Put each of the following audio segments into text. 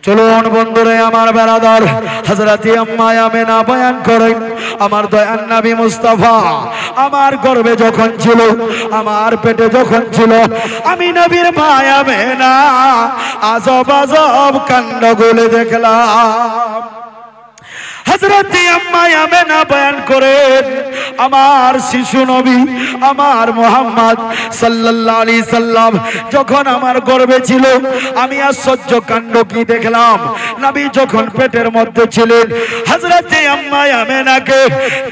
চলুন বন্ধুরে আমার বেরাদার হযরতে আম্মা আমেনা বয়ান করেন আমার দয়ার নবী মুস্তাফা আমার গর্ভে যখন ছিল আমার পেটে যখন ছিল আমি নবীর ভাই আমেনা আজব আজব কাণ্ডগুলো দেখলাম। হযরতে আম্মা আমেনা বয়ান করেন আমার শিশু নবী আমার মুহাম্মদ সাল্লাল্লাহু আলাইহি সাল্লাম যখন আমার গর্ভে ছিল আমি আশ্চর্য কাণ্ড কি দেখলাম। নবী যখন পেটের মধ্যে ছিলেন হযরতে আম্মা আমেনাকে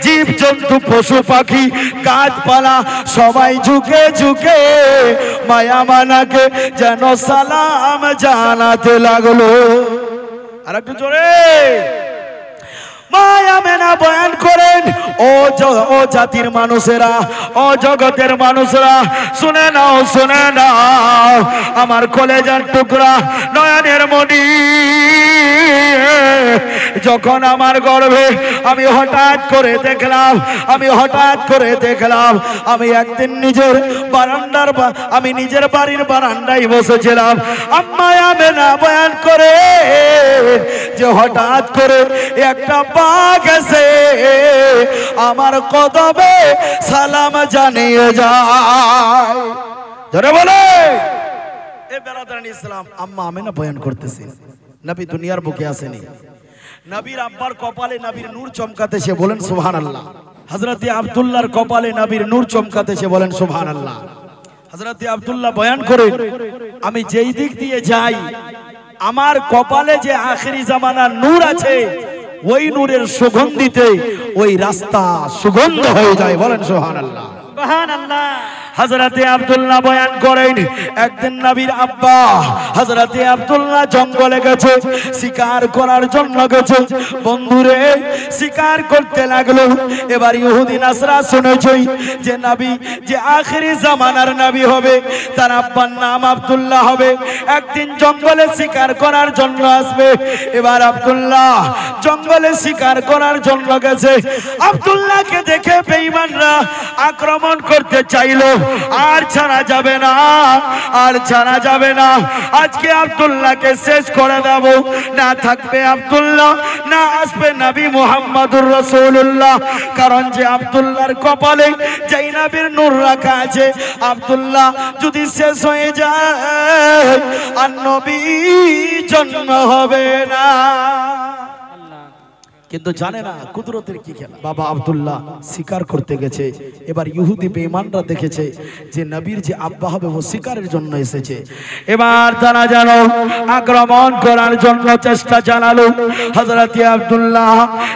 জীবজন্তু পশু পাখি গাছপালা সবাই ঝুঁকে ঝুঁকে মায়া মানাকে যেন সালাম জানাতে লাগলো। আর একটু জোরে আমেনা বয়ান করেন ও জাতির মানুষেরা ও জগতের মানুষরা শুনে নাও আমার কলেজার টুকরা নয়নের মণি যখন আমার গর্ভে আমি হঠাৎ করে দেখলাম আমি একদিন নিজের বাড়ির বারান্দায় বসেছিলাম। আম্মা আমেনা বয়ান করে যে হঠাৎ করে একটা বাঘ এসে আমার কদমে সালাম জানিয়ে যায়। ধরে বলে এ বেরাদারান ইসলাম আম্মা আমেনা বয়ান করতেছে নবী দুনিয়ার বুকে আসেনি। নবীর আব্বার কপালে নবীর নূর চমকাতেছে বলেন সুবহানাল্লাহ। হযরতে আব্দুল্লাহর কপালে নবীর নূর চমকাতেছে বলেন সুবহানাল্লাহ। হযরতে আব্দুল্লাহ বয়ান করেন আমি যেই দিক দিয়ে যাই আমার কপালে যে আখেরি জামানার নূর আছে ওই নূরের সুগন্ধিতে ওই রাস্তা সুগন্ধ হয়ে যায় বলেন সুবহানাল্লাহ সুবহানাল্লাহ। হযরতে আব্দুল্লাহ বয়ান করেন একদিন নবীর আব্বা হযরতে আব্দুল্লাহ জঙ্গলে গেছে শিকার করার জন্য গেছে। বন্ধুরে শিকার করতে লাগলো। এবার ইহুদি নাসরা শুনেছে যে নবী যে আখেরি জামানার নবী হবে তার আব্বার নাম আব্দুল্লাহ হবে। একদিন জঙ্গলে শিকার করার জন্য আসবে। এবার আব্দুল্লাহ জঙ্গলে শিকার করার জন্য গেছে। আব্দুল্লাহকে দেখে বেঈমানরা আক্রমণ করতে চাইলো। আর ছাড়া যাবে না আজকে আব্দুল্লাহকে শেষ করে দেব। না থাকবে আব্দুল্লাহ না আসবে নবী মুহাম্মদুর রাসূলুল্লাহ। কারণ যে আব্দুল্লাহর কপালে যেই নবীর নূর রাখা আছে আব্দুল্লাহ যদি শেষ হয়ে যায় আর নবী জন্ম হবে না। কিন্তু জানে না কুদরতের কি খেলা। বাবা আব্দুল্লাহ শিকার করতে গেছে। এবার ইহুদি বেঈমানরা দেখেছে যে নবীর যে আব্বা হবে ও শিকারের জন্য এসেছে। এবার তারা যেন আক্রমণ করার জন্য চেষ্টা চালালো। হযরতে আব্দুল্লাহ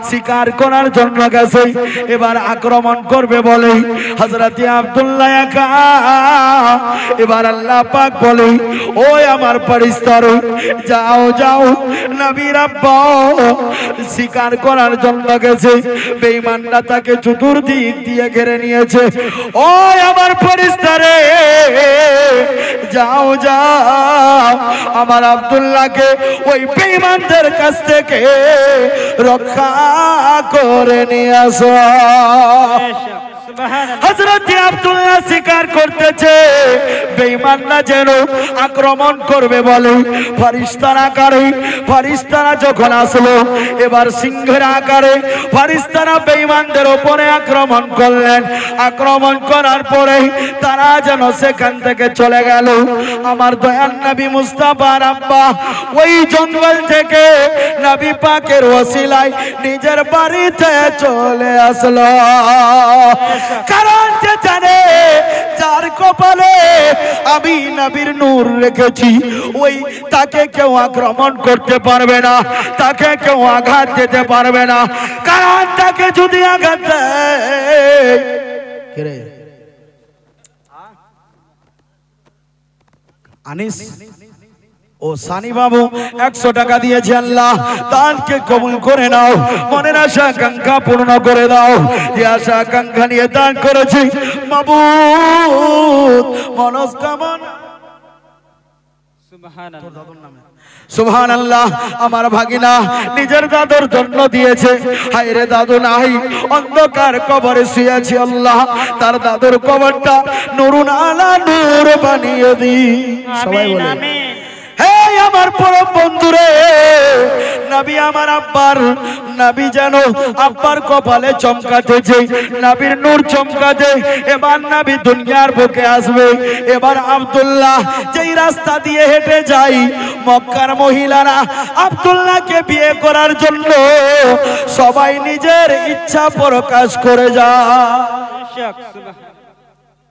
শিকার করার জন্য গেছে। এবার আক্রমণ করবে বলে হযরতে আব্দুল্লাহ একা। এবার আল্লাহ পাক বলে ওই আমার ফেরেশতারা যাও নবীর আব্বা শিকার করার জন্য গেছে। বেঈমানরা তাকে চতুর্দিক দিয়ে ঘিরে নিয়েছে। ওই আমার ফেরেশতারে যাও আমার আব্দুল্লাহকে ওই বেঈমানদের কাছ থেকে রক্ষা করে নিয়ে আসো। হযরতে আব্দুল্লাহ শিকার করতেছে বেঈমানরা যেন আক্রমণ করবে বলে ফেরেশতারা যখন আসলো এবার সিংহের আকারে ফেরেশতারা বেঈমানদের উপরে আক্রমণ করলেন। আক্রমণ করার পরে তারা যেন সেখান থেকে চলে গেল। আমার দয়ার নবী মুস্তাফার আব্বা ওই জঙ্গল থেকে নবী পাকের ওসিলায় নিজের বাড়িতে চলে আসলো। কারণ যে জানে যার কপালে আমি নবীর নূর রেখেছি ওই তাকে কেউ আক্রমণ করতে পারবে না, তাকে কেউ আঘাত দিতে পারবে না। কারণ তাকে যদি আঘাত দেয় আনিস ও সানি বাবু 100 টাকা দিয়েছে। আল্লাহ দানকে কবুল করে নাও, মনের আশা আকাঙ্ক্ষা পূর্ণ করে দাও। যে আশা আকাঙ্ক্ষা নিয়ে দান করেছি মাবুদ মনস্কামনা সুবহানাল্লাহ। আমার ভাগিনা নিজের দাদুর জন্য দিয়েছে। হায় রে দাদু নাই, অন্ধকার কবরে শুয়েছে। আল্লাহ তার দাদুর কবরটা নূরুন আলা নূর বানিয়ে দি। সবাই বলে হে আমার পরম বন্ধুরে নাবি আমার আব্বার, নাবি যেন আব্বার কপালে চমকাতেছে, নাবির নূর চমকাতে। এবার নাবি দুনিয়ার বুকে আসবে। এবার আব্দুল্লাহ যেই রাস্তা দিয়ে হেঁটে যায়, মক্কার মহিলারা আব্দুল্লাহকে বিয়ে করার জন্য সবাই নিজের ইচ্ছা প্রকাশ করে যায়।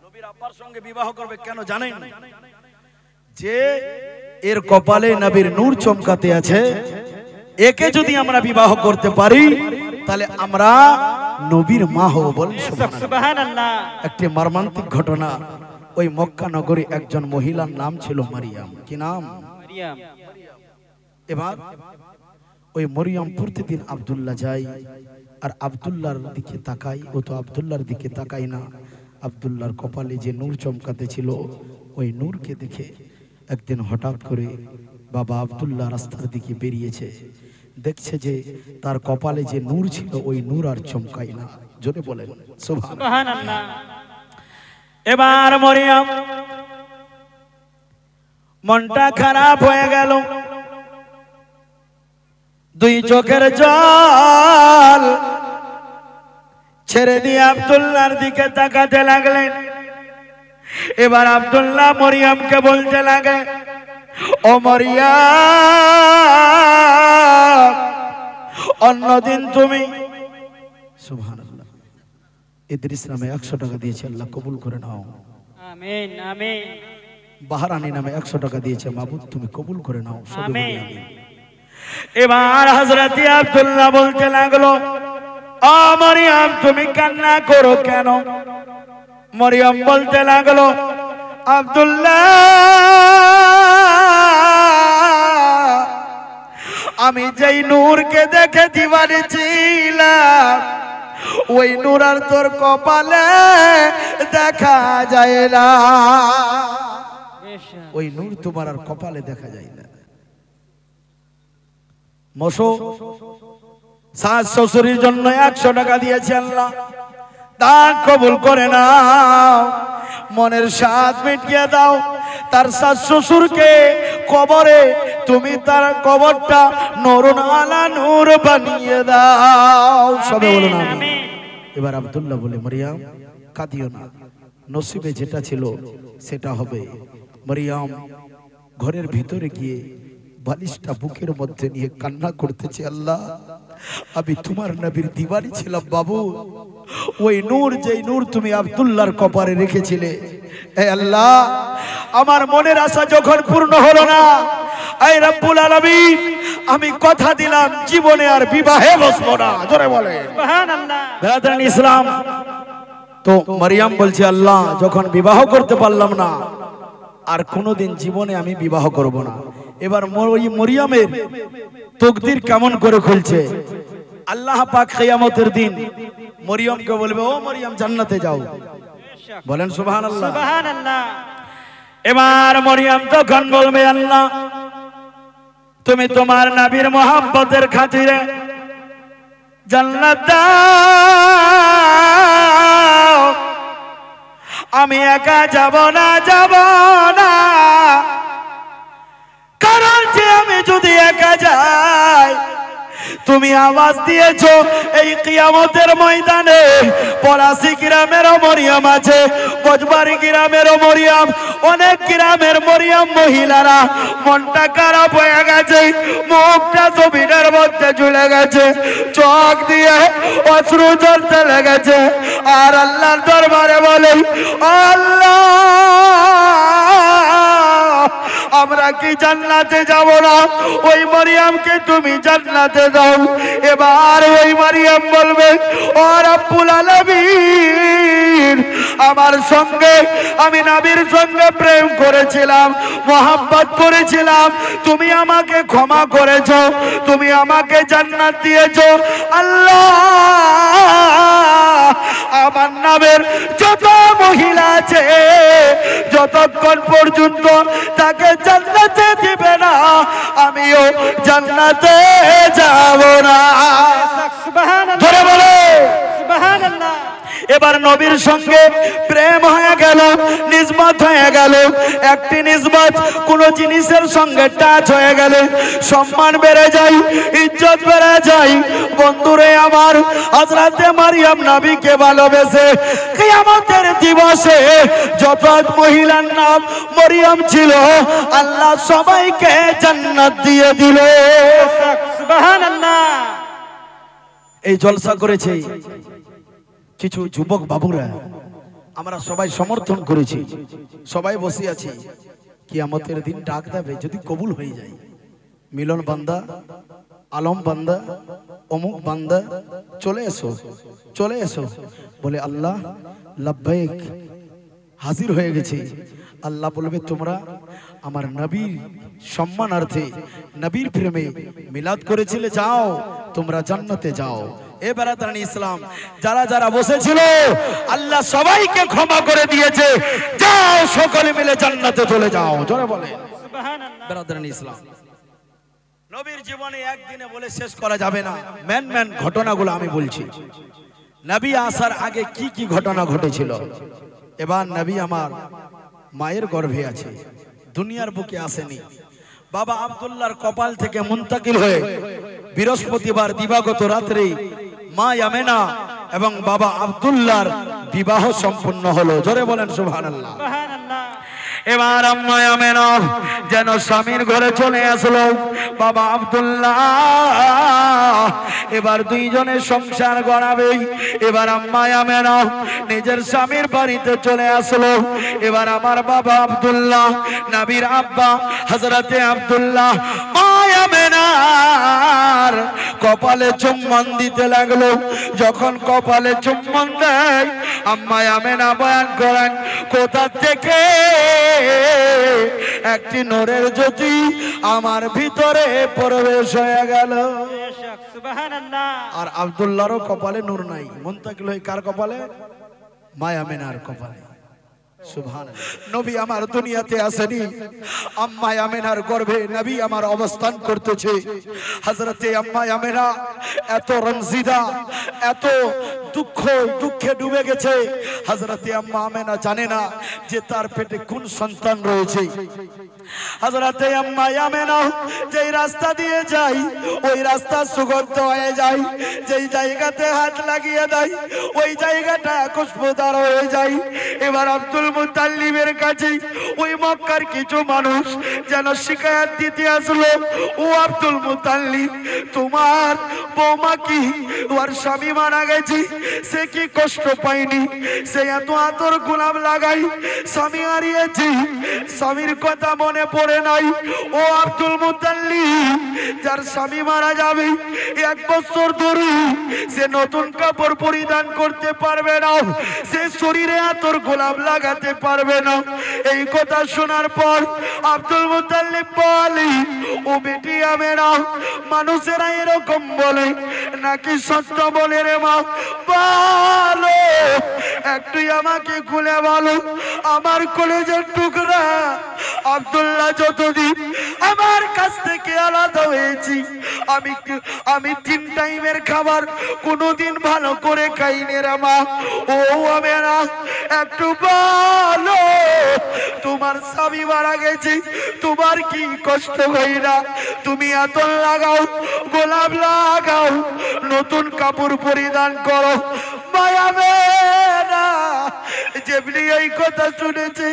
নবীর আব্বার সঙ্গে বিবাহ করবে কেন জানেন? যে এর কপালে নবীর নূর চমকাতে আছে, একে যদি আমরা বিবাহ করতে পারি তাহলে আমরা নবীর মা হব। বলেন সুবহানাল্লাহ। একটি মর্মান্তিক ঘটনা। ওই মক্কা নগরী একজন মহিলার নাম ছিল মারিয়াম। কি নাম? মারিয়াম। এবার ওই মরিয়ম প্রতিদিন আব্দুল্লাহ যায়, আর আব্দুল্লাহর দিকে তাকাই, ও তো আব্দুল্লাহর দিকে তাকাই না। আব্দুল্লাহর কপালে যে নূর চমকাতে ছিল, ওই নূরকে দেখে একদিন হঠাৎ করে বাবা আব্দুল্লাহ রাস্তার দিকে বেরিয়েছে, দেখছে যে তার কপালে যে নূর ছিল ওই নূর আর চমকাই না। জোরে বলেন সুবহানাল্লাহ। এবার মরিয়ম মনটা খারাপ হয়ে গেল, দুই চোখের জল ছেড়ে দিয়ে আব্দুল্লাহর দিকে তাকাতে লাগলেন। এবার আব্দুল্লাহ মরিয়মকে বলতে লাগে, ও মরিয়ম, অন্যদিন তুমি সুবহানাল্লাহ ইদ্রিস নামে 100 টাকা দিয়েছে, আল্লাহ কবুল করে নাও। আমিন আমিন। বাহারানি নামে 100 টাকা দিয়েছে, মাবুদ তুমি কবুল করে নাও। আমিন। এবার হযরত আব্দুল্লাহ বলতে লাগলো, ও মরিয়ম তুমি কান্না করো কেন? মরিয়ম বলতে লাগলো, আব্দুল্লাহ আমি যেই নূরকে দেখে দিওয়ানা ছিলাম, ওই নূর আর তোর কপালে দেখা যায় না। ওই নূর তোমার আর কপালে দেখা যায় না। মশো শাশ শ্বশুরের জন্য 100 টাকা দিয়েছে, আল্লাহ দান কবুল করে নাও। মনের স্বাদ মিটিয়ে দাও। তার শাশ শ্বশুরকে কবরে তুমি তার কবরটা নূরুন আলা নূর বানিয়ে দাও। সবাই বলুন আমিন। এবার আব্দুল্লাহ বলে, মরিয়ম কাঁদিও না, নসিবে যেটা ছিল সেটা হবে। মরিয়ম ঘরের ভিতরে গিয়ে বালিশটা বুকের মধ্যে নিয়ে কান্না করতেছে, আল্লাহ আমি তোমার নবীর দিওয়ানি ছিলাম বাবু। ওই নূর, যেই নূর তুমি আব্দুল্লাহর কপালে রেখেছিলে, হে আল্লাহ আমার মনের আশা যখন পূর্ণ হলো না, এই রব্বুল আলামিন আমি কথা দিলাম জীবনে আর বিবাহে বসবো না। জোরে বলে সুবহানাল্লাহ। ব্রাদার ইসলাম, তো মারিয়াম বলছে, আল্লাহ যখন বিবাহ করতে পারলাম না, আর কোনোদিন জীবনে আমি বিবাহ করব না। এবার মরিয়মের তকদির কেমন করে খুলছে, আল্লাহ পাক কিয়ামতের দিন মরিয়মকে বলবে, ও মরিয়ম জান্নাতে যাও। বলেন সুবহানাল্লাহ সুবহানাল্লাহ। এবার মরিয়ম তখন বলবে, আল্লাহ তুমি তোমার নবীর মোহাব্বতের খাতিরে জান্নাত দাও, আমি একা যাব না, যাব না। কারণ যে আমি যদি একা যাই, তুমি আওয়াজ দিয়েছো এই কিয়ামতের ময়দানে পলাশী গ্রামেরও মরিয়ম আছে, বজবাড়ি গ্রামেরও মরিয়ম, অনেক গ্রামের মরিয়ম মহিলারা মনটা খারাপ হয়ে গেছে, মুখটা জমিনের মধ্যে ঝুলে গেছে, চোখ দিয়ে অশ্রু ঝরতে লেগেছে, আর আল্লাহর দরবারে বলে, আল্লাহ আমরা কি জান্নাতে যাব না? ওই মরিয়মকে তুমি জান্নাতে দাও। এবার ওই মরিয়ম বলবে, ও রব্বুল আলামিন আমার সঙ্গে, আমি নবীর সঙ্গে প্রেম করেছিলাম, মোহাব্বত করেছিলাম, তুমি আমাকে ক্ষমা করেছো, তুমি আমাকে জান্নাত দিয়েছো। আল্লাহ আমার নামের যত মহিলা আছে, যতক্ষণ পর্যন্ত তাকে জান্নাতে দিবে না, আমিও জান্নাতে যাব না। সুবহানাল্লাহ বলে সুবহানাল্লাহ। এবার নবীর সঙ্গে প্রেম হয়ে গেল, নিসবত হয়ে গেল। একটি নিসবত কোন জিনিসের সঙ্গে টাচ হয়ে গেলে সম্মান বেড়ে যায়, ইজ্জত বেড়ে যায়। বন্ধুরে আমার, হযরতে মারিয়াম নবীকে ভালোবেসে কিয়ামতের দিবসে যত মহিলার নাম মারিয়াম ছিল আল্লাহ সবাইকে জান্নাত দিয়ে দিল। সুবহানাল্লাহ। এই জলসা করেছে কিছু যুবক বাবুরা, আমরা সবাই সমর্থন করেছি, সবাই বসে আছি। কিয়ামতের দিন ডাক দেবে, যদি কবুল হয়ে যায়, মিলন বান্দা, আলম বান্দা, অমুক বান্দা, চলে এসো, চলে এসো। বলে আল্লাহ লাব্বাইক, হাজির হয়ে গেছে। আল্লাহ বলবে তোমরা আমার নবীর সম্মানার্থে, নবীর প্রেমে মিলাদ করেছিলে, যাও তোমরা জান্নাতে যাও। এ বেরাদারান ইসলাম, যারা যারা বসেছিল আল্লাহ সবাইকে ক্ষমা করে দিয়েছে, যাও সকলে মিলে জান্নাতে চলে যাও। জোরে বলে সুবহানাল্লাহ। বেরাদারান ইসলাম, নবীর জীবনে একদিনে বলে শেষ করা যাবে না। ম্যান ঘটনাগুলো আমি বলছি। নবী আসার আগে কি কি ঘটনা ঘটেছিল। এবার নবী আমার মায়ের গর্ভে আছে, দুনিয়ার বুকে আসেনি। বাবা আব্দুল্লাহর কপাল থেকে মুন্তাকিল হয়ে বৃহস্পতিবার দিবাগত রাত্রে মা আমেনা এবং বাবা আব্দুল্লাহর বিবাহ সম্পন্ন হলো। জোরে বলেন সুবহানাল্লাহ। এবার আম্মা আমেনা যেন স্বামীর ঘরে চলে আসলো। বাবা আব্দুল্লাহ এবার দুইজনে সংসার গড়াবে। এবার আম্মা আমেনা নিজের স্বামীর বাড়িতে চলে আসলো। এবার আমার বাবা আব্দুল্লাহ, নবীর আব্বা হযরতে আব্দুল্লাহ মা আমেনার কপালে চুম্বন দিতে লাগলো। যখন কপালে চুম্বন দেয়, আম্মা আমেনা বয়ান করেন কোথা থেকে একটি নূরের জ্যোতি আমার ভিতরে প্রবেশ হয়ে গেল। সুবহানাল্লাহ। আর আব্দুল্লাহর কপালে নূর নাই, মুন্তাকিল হয়ে কার কপালে? মা আমেনার কপালে। সুবহানাল্লাহ। নবী আমার দুনিয়াতে আসেনি, আম্মা আমেনার গর্ভে নবী আমার অবস্থান করতেছে। হযরতে আম্মা আমেনা এত রঞ্জিদা, এত দুঃখে ডুবে গেছে। হযরতে আম্মা আমেনা জানে না যে তার পেটে কোন সন্তান রয়েছে। হযরতে আম্মা আমেনা যেই রাস্তা দিয়ে যায়, ওই রাস্তা সুগন্ধ হয়ে যায়। যেই জায়গাতে হাত লাগিয়ে দেয়, ওই জায়গাটা খুশবুদার হয়ে যায়। এবার আব্দুল মুত্তালিবের কাছে ওই মক্কার কিছু মানুষ যেন শিকায়ত দিতে আসলো, ও আব্দুল মুত্তালিব, তোমার বৌমা কি, ওর স্বামী মারা গেছে, সে কি কষ্ট পায়নি? সে এত আতর গোলাপ লাগাই, স্বামী হারিয়েছে, স্বামীর কথা মনে পড়ে নাই। ও আব্দুল মুত্তালিব, যার স্বামী মারা যাবে 1 বছর ধরে সে নতুন কাপড় পরিধান করতে পারবে না, সে শরীরে আতর গোলাপ লাগাতে পারবে না। এই কথা শোনার পর আব্দুল মুত্তালিব বলে, ও বেটি আমেনা, মানুষেরা এরকম বলে নাকি সত্য বলে রে মা? বলো, একটু আমাকে খুলে বলো। আমার কলেজের টুকরা আব্দুল্লাহ যতদিন আমার কাছ থেকে আলাদা হয়েছি, আমি 3 টাইমের খাবার কোনোদিন ভালো করে খাইনি রে মা। ও আমেনা, একটু বলো, তোমার স্বামী মারা গেছে, তোমার কি কষ্ট হয় না? তুমি আতর লাগাও, গোলাপ লাগাও, নতুন কাপড় পরিধান করো। মায়ামেনা যেমনি এই কথা শুনেছে,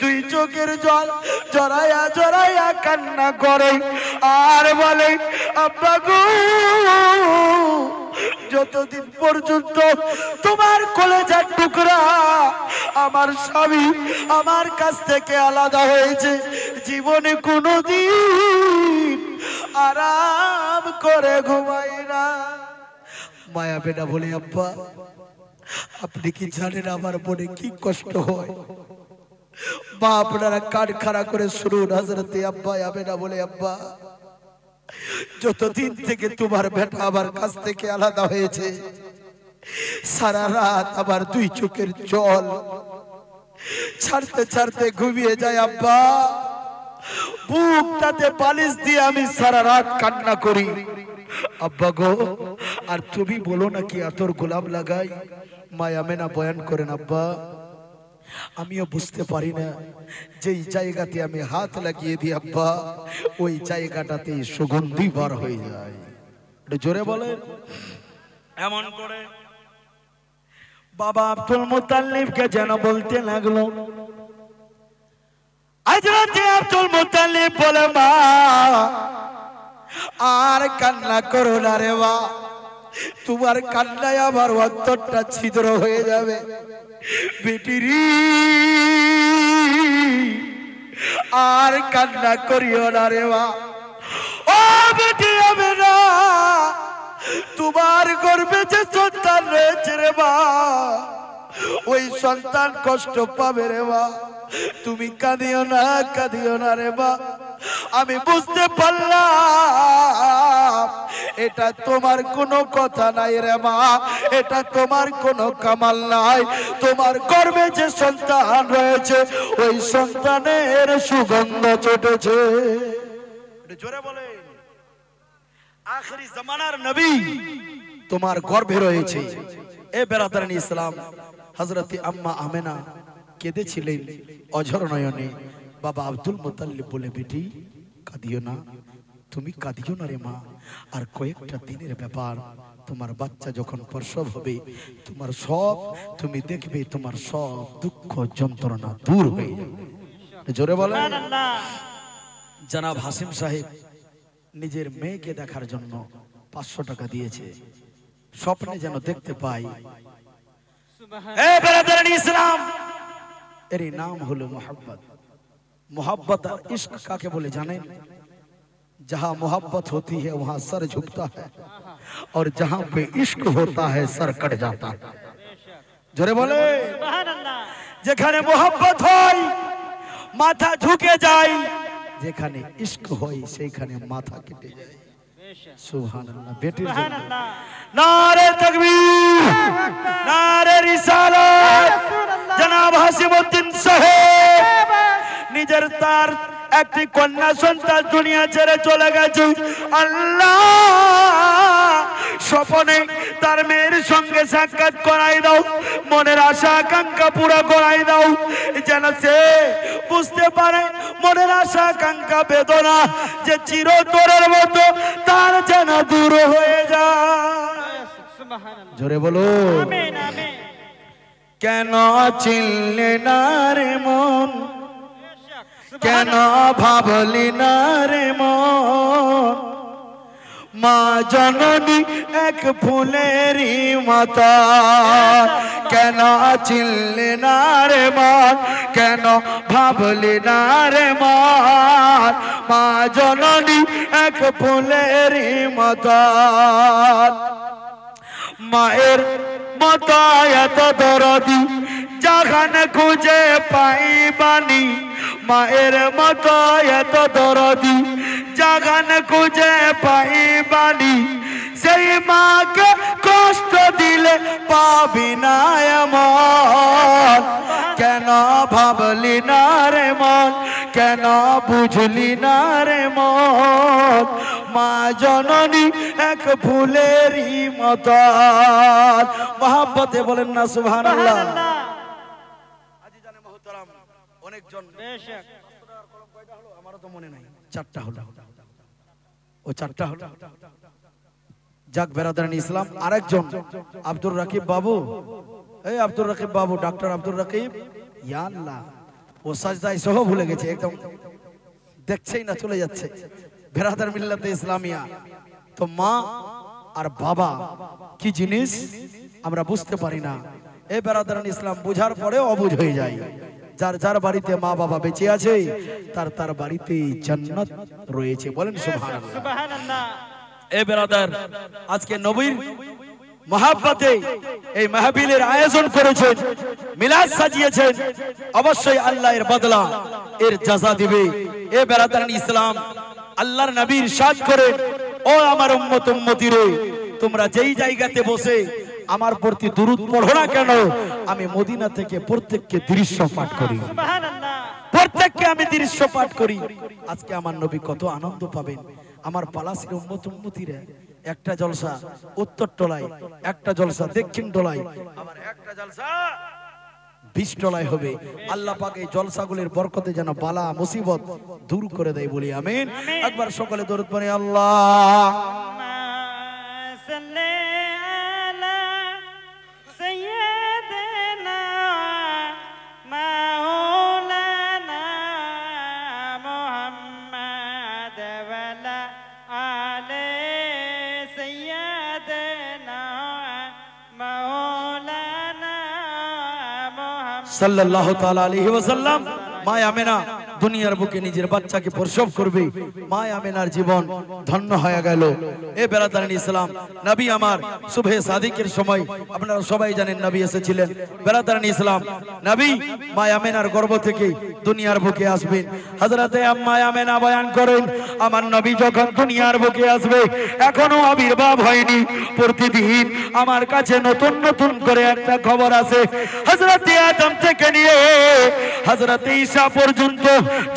2 চোখের জল জড়াইয়া জড়াইয়া কান্না করে আর বলে, আব্বা গো, যতদিন পর্যন্ত তোমার কলেজার টুকরা আমার স্বামী আমার কাছ থেকে আলাদা হয়েছে, জীবনে কোনোদিন আরাম করে ঘুমাই না। মায়া বেটা বলে, আব্বা, আপনি কি জানেন আমার মনে কি কষ্ট হয়? মা আপনারা কান খাড়া করে শুনুন। হযরতে আব্বা আমেনা বলে, আব্বা, যতদিন থেকে তোমার বেটা আমার কাছ থেকে আলাদা হয়েছে, সারা রাত আমার 2 চোখের জল ছাড়তে ছাড়তে ঘুমিয়ে যায়। আব্বা, বুকটাতে বালিশ দিয়ে আমি সারা রাত কান্না করি। আব্বা গো, আর তুমি বলো নাকি আতর গোলাপ লাগাই? মা আমেনা বয়ান করেন, আব্বা আমিও বুঝতে পারি না যেই জায়গাতে আমি হাত লাগিয়ে দিই আব্বা ওই জায়গাটাতে সুগন্ধি বার হয়ে যায়। একটু জোরে বলেন। এমন করে বাবা আব্দুল মুত্তালিবকে যেন বলতে লাগলো, হযরত আব্দুল মুত্তালিব বলে, মা আর কান্না করো না রে মা, তোমার কান্নায় আমার অন্তরটা ছিদ্র হয়ে যাবে। বেটিরি আর কান্না করিও না রে মা। ও বেটি হবে না, তোমার গর্ভে যে সন্তান রয়েছে রে মা, ওই সন্তান কষ্ট পাবে রে মা। তুমি কাঁদিও না রে মা। আমি বুঝতে পারলাম এটা তোমার কোনো কথা নাই রে মা, এটা তোমার কোনো কামাল নাই। তোমার গর্ভে যে সন্তান রয়েছে ওই সন্তানের সুগন্ধ চটেছে। জোরে বলে, আখেরি জামানার নবী তোমার গর্ভে রয়েছে। এ বেরাদারান ইসলাম, হযরত আম্মা আমেনা কেঁদেছিলেন অঝর নয়নে। বাবা আব্দুল মুত্তালিব বলে, বেটি কাঁদিও না, তুমি কাঁদিও না রে মা। আর কয়েকটা দিনের ব্যাপার, তোমার বাচ্চা যখন প্রসব হবে তোমার সব, তুমি দেখবে তোমার সব দুঃখ যন্ত্রণা দূর হয়ে যাবে। জোরে বলে। জনাব হাসিম সাহেব নিজের মেয়েকে দেখার জন্য 500 টাকা দিয়েছে, স্বপ্নে যেন দেখতে পাই। এ বেরাদারান ইসলাম, এর নাম হলো মোহাব্বত। मोहब्बत और इश्क काके बोले जाने? जहाँ मोहब्बत होती है वहाँ सर झुकता है, और जहाँ पे इश्क होता है सर कट जाता है। जोरे बोले। जेखाने मोहब्बत होय माथा झुके जाए, जेखाने इश्क होय सेखाने माथा केटे जाए। सुभान अल्लाह। बेटी नारे तकबीर, नारे रिसालत। जनाब हासिमुद्दीन साहेब নিজের তার একটি কন্যা সন্তান দুনিয়া ছেড়ে চলে গেছে। আল্লাহ স্বপ্নে তার মেয়ের সঙ্গে সাক্ষাৎ করাই দাও, মনের আশা আকাঙ্ক্ষা পুরো করাই দাও, যেন সে বুঝতে পারে মনের আশা আকাঙ্ক্ষা বেদনা যে চিরতরের মতো তার যেন দূর হয়ে যায়। জোরে বলো। কেন চিনলে না রে মন, কেন ভাবলি না রে মন, মা জননী এক ফুলেরই মতো। কেন চিনলি না রে মন, কেন ভাবলি না রে মন, মা জননী এক ফুলেরই মতো। মায়ের মতো এত দরদি যেখানে খুঁজে পাইবানি, মায়ের মতো এত দরদি যেখানে খুঁজে পাইবানি, সেই মাকে কষ্ট দিলে পাবি না এমন। কেন ভাবলি না রে মন, কেন বুঝলি না রে মন, মা জননী এক ফুলেরই মতো। মহব্বতে বলেন না সুবহানাল্লাহ। অনেকজন আমারও তো মনে নাই, 4টা হলো, ও 4টা হলো। যাক বেরাদারান ইসলাম, আরেকজন আব্দুর রাকিব বাবু, এই আব্দুর রাকিব বাবু, ডাক্তার আব্দুর রাকিব, ইয়া আল্লাহ ও সাজদায় সহ ভুলে গেছে, একদম দেখছেই না, চলে যাচ্ছে। বেরাদার মিল্লাতে ইসলামিয়া। তো মা আর বাবা কি জিনিস আমরা বুঝতে পারি না। এই বেরাদারান ইসলাম বুঝার পরে অবুঝ হয়ে যায়। যার যার বাড়িতে মা বাবা বেঁচে আছে তার তার বাড়িতে জান্নাত রয়েছে। বলেন সুবহানাল্লাহ। এ বেরাদার, আজকে নবীর মহব্বতে এই মাহফিলের আয়োজন করেছেন, মিলাদ সাজিয়েছেন, অবশ্যই আল্লাহ এর বদলা, এর জাযা দিবে। এ বেরাদারান ইসলাম, আল্লাহর নবী ইরশাদ করেন, ও আমার উম্মত উম্মতিরে, তোমরা যেই জায়গাতে বসে আমার প্রতি দুরূদ পড়ো না কেন, আমি মদিনা থেকে প্রত্যেককে দৃশ্য পাঠ করি, প্রত্যেককে আমি দৃশ্য পাঠ করি। আজকে আমার নবী কত আনন্দ পাবেন। আমার পালাসির উম্মত উম্মতিরা একটা জলসা উত্তর টলায়, একটা জলসা দক্ষিণ টলায়, আবার একটা জলসা 20 টলায় হবে। আল্লাহ পাক এই জলসাগুলির বরকতে যেন বালা মুসিবত দূর করে দেয় বলি আমিন। একবার সকলে দরুদ পড়ে আল্লাহ সাল্লাল্লাহু তাআলা আলাইহি ওয়াসাল্লাম। মা আমেনা দুনিয়ার বুকে নিজের বাচ্চাকে প্রসব করবে, মা আমেনার জীবন ধন্য হয়ে গেল। এ বেরাদারান ইসলাম, নবী আমার সুবহে সাদিকের সময় আপনারা সবাই জানেন নবী এসেছিলেন। বেরাদারান ইসলাম, নবী মা আমেনার গর্ভ থেকে দুনিয়ার বুকে আসবেন। হযরতে আম্মা আমেনা বয়ান করেন, আমার নবী যখন দুনিয়ার বুকে আসবে এখনো আবির্ভাব হয়নি, প্রতিদিন আমার কাছে নতুন নতুন করে একটা খবর আছে। হযরতে আদম থেকে নিয়ে হযরতে ঈসা পর্যন্ত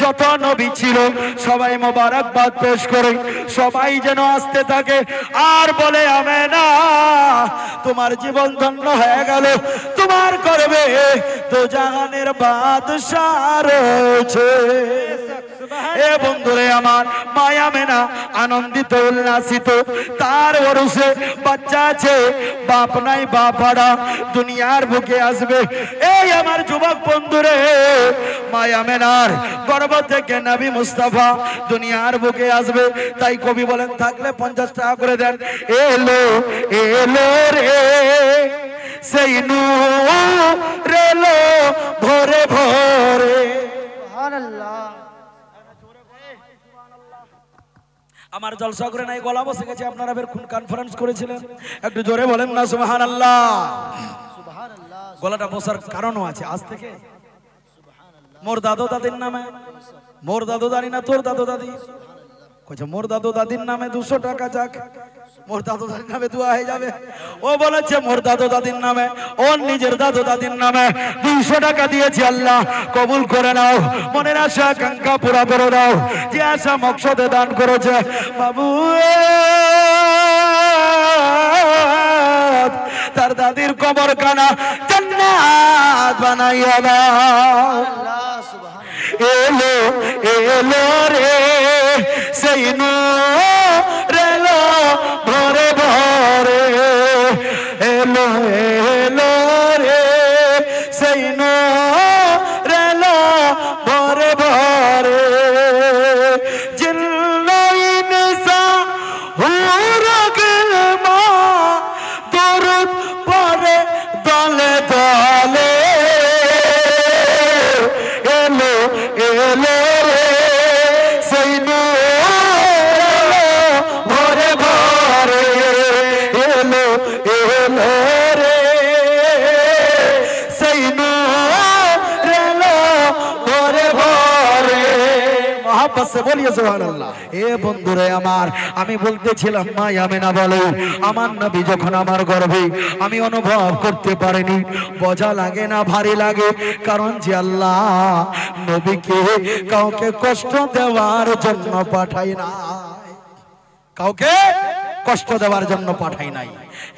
যত নবী ছিল সবাই মোবারকবাদ পেশ করে, সবাই যেন আসতে থাকে আর বলে আমেনা তোমার জীবন ধন্য হয়ে গেল, তোমার গর্ভে তো জাহানের বাদশা রয়েছে। এ বন্ধুরে আমার, মা আমেনা আনন্দিত উল্লাসিত, তার ওরসে বাচ্চা আছে, বাপ নাই বাপ হারা দুনিয়ার বুকে আসবে। এই আমার যুবক বন্ধুরে, মা আমেনার গর্ভ থেকে নবী মুস্তাফা দুনিয়ার বুকে আসবে। তাই কবি বলেন, থাকলে 50 টাকা করে দেন। এলো এলো রে সেই নূর এলো ভোরে ভোরে। সুবহানাল্লাহ। আমার জলসা করে নাই গলা বসে গেছে, আপনারা বের কোন কনফারেন্স করেছিলেন, একটু জোরে বলেন না সুবহানাল্লাহ। সুবহানাল্লাহ। গলাটা বসার কারণও আছে, আজ থেকে মোর দাদু দাদির নামে, মোর দাদু দাদি না তোর দাদু দাদি, কইছে মোর দাদু দাদির নামে 200 টাকা যাক, মোর দাদু দাদির নামে দোয়া হয়ে যাবে। ও বলেছে মোর দাদু দাদির নামে, ওর নিজের দাদু দাদির নামে 200 টাকা দিয়েছি, আল্লাহ কবুল করে নাও, মনের আশা আকাঙ্ক্ষা পুরা করে দাও, যে আশা মকসদে দান করেছে বাবু তার দাদির কবর কানা জান্নাত বানাইয়া দাও। এলো এলো রে সেই নূর এলো ভোরে ভোরে, এলো এলো রে সেই নূর এলো ভোরে ভোরে। জিল্লাইন সা হুরা গলমা দরুদ পড়ে দলে দলে, এলো এলো রে সেই নূর এলো ভোরে ভোরে, এলো এলো রে সেই নূর এলো ভোরে ভোরে। মহব্বত সে বলিয়ে সুবহানাল্লাহ। এ বন্ধুরে আমার, আমি বলতেছিলাম মা আমেনা বলে, আমার নবী যখন আমার গর্ভে, আমি অনুভব করতে পারিনি, বোঝা লাগে না ভারী লাগে, কারণ যে আল্লাহ নবীকে কাউকে কষ্ট দেওয়ার জন্য পাঠাই না, কাউকে কষ্ট দেওয়ার জন্য পাঠাই নাই।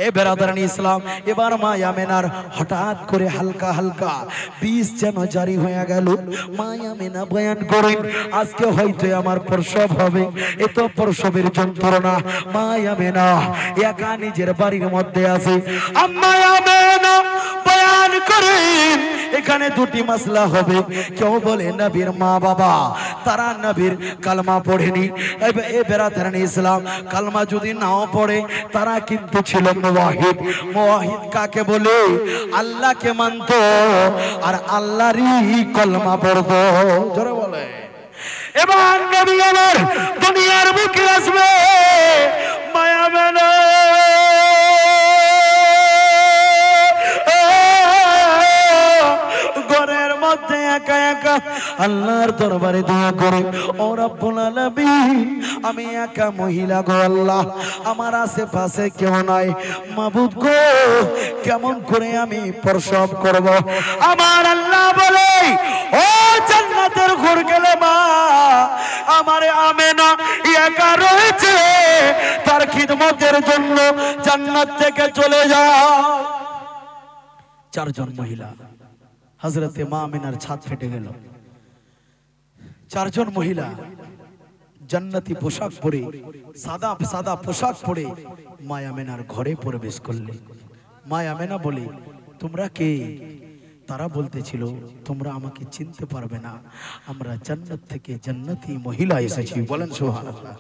এ বেরাদারান ইসলাম, এবার মা আমেনার হঠাৎ করে হালকা হালকা বিষ যেন জারি হয়ে গেল। মা আমেনা বয়ান করেন, আজকে হয়তো আমার প্রসব হবে, এ তো প্রসবের যন্ত্রণা। মা আমেনা একা নিজের বাড়ির মধ্যে আছে। আম্মা আমেনা বয়ান করেন, এখানে দুটি মাসলা হবে। কেউ বলে নবীর মা বাবা, তারা নবীর কালমা পড়েনি। এ বেরাদারান ইসলাম, কালমা যদি নাও পড়ে তারা কিন্তু ছিল মুওয়াহিদ। মুওয়াহিদ কাকে বলে? আল্লাহকে মানতো আর আল্লাহরই কলমা পড়তো। জোরে বলে। এবার নবী আমার দুনিয়ার বুকে আসবে, মায়া মেনা ঘরের মধ্যে একা একা আল্লাহর দরবারে দোয়া করে, ও রব্বুল আলামিন আমি একা মহিলা গো আল্লাহ, আমার আশেপাশে কেউ নাই, মাবুদ গো কেমন করে আমি প্রসব করব? আমার আল্লাহ বলে, ও জান্নাতের ঘর গেলে মা আমার আমেনা একা রয়েছে, তার খিদমতের জন্য জান্নাত থেকে চলে যাও। চারজন মহিলা, হযরতে মা আমেনার ছাদ ফেটে গেল। চারজন মহিলা জান্নাতি পোশাক পরে, সাদা সাদা পোশাক পরে মা আমেনার ঘরে প্রবেশ করলে। মা আমেনা বলে, তোমরা কে? তারা বলতেছিল, তোমরা আমাকে চিনতে পারবে না, আমরা জান্নাত থেকে জান্নাতি মহিলা এসেছি। বলেন সুবহানাল্লাহ।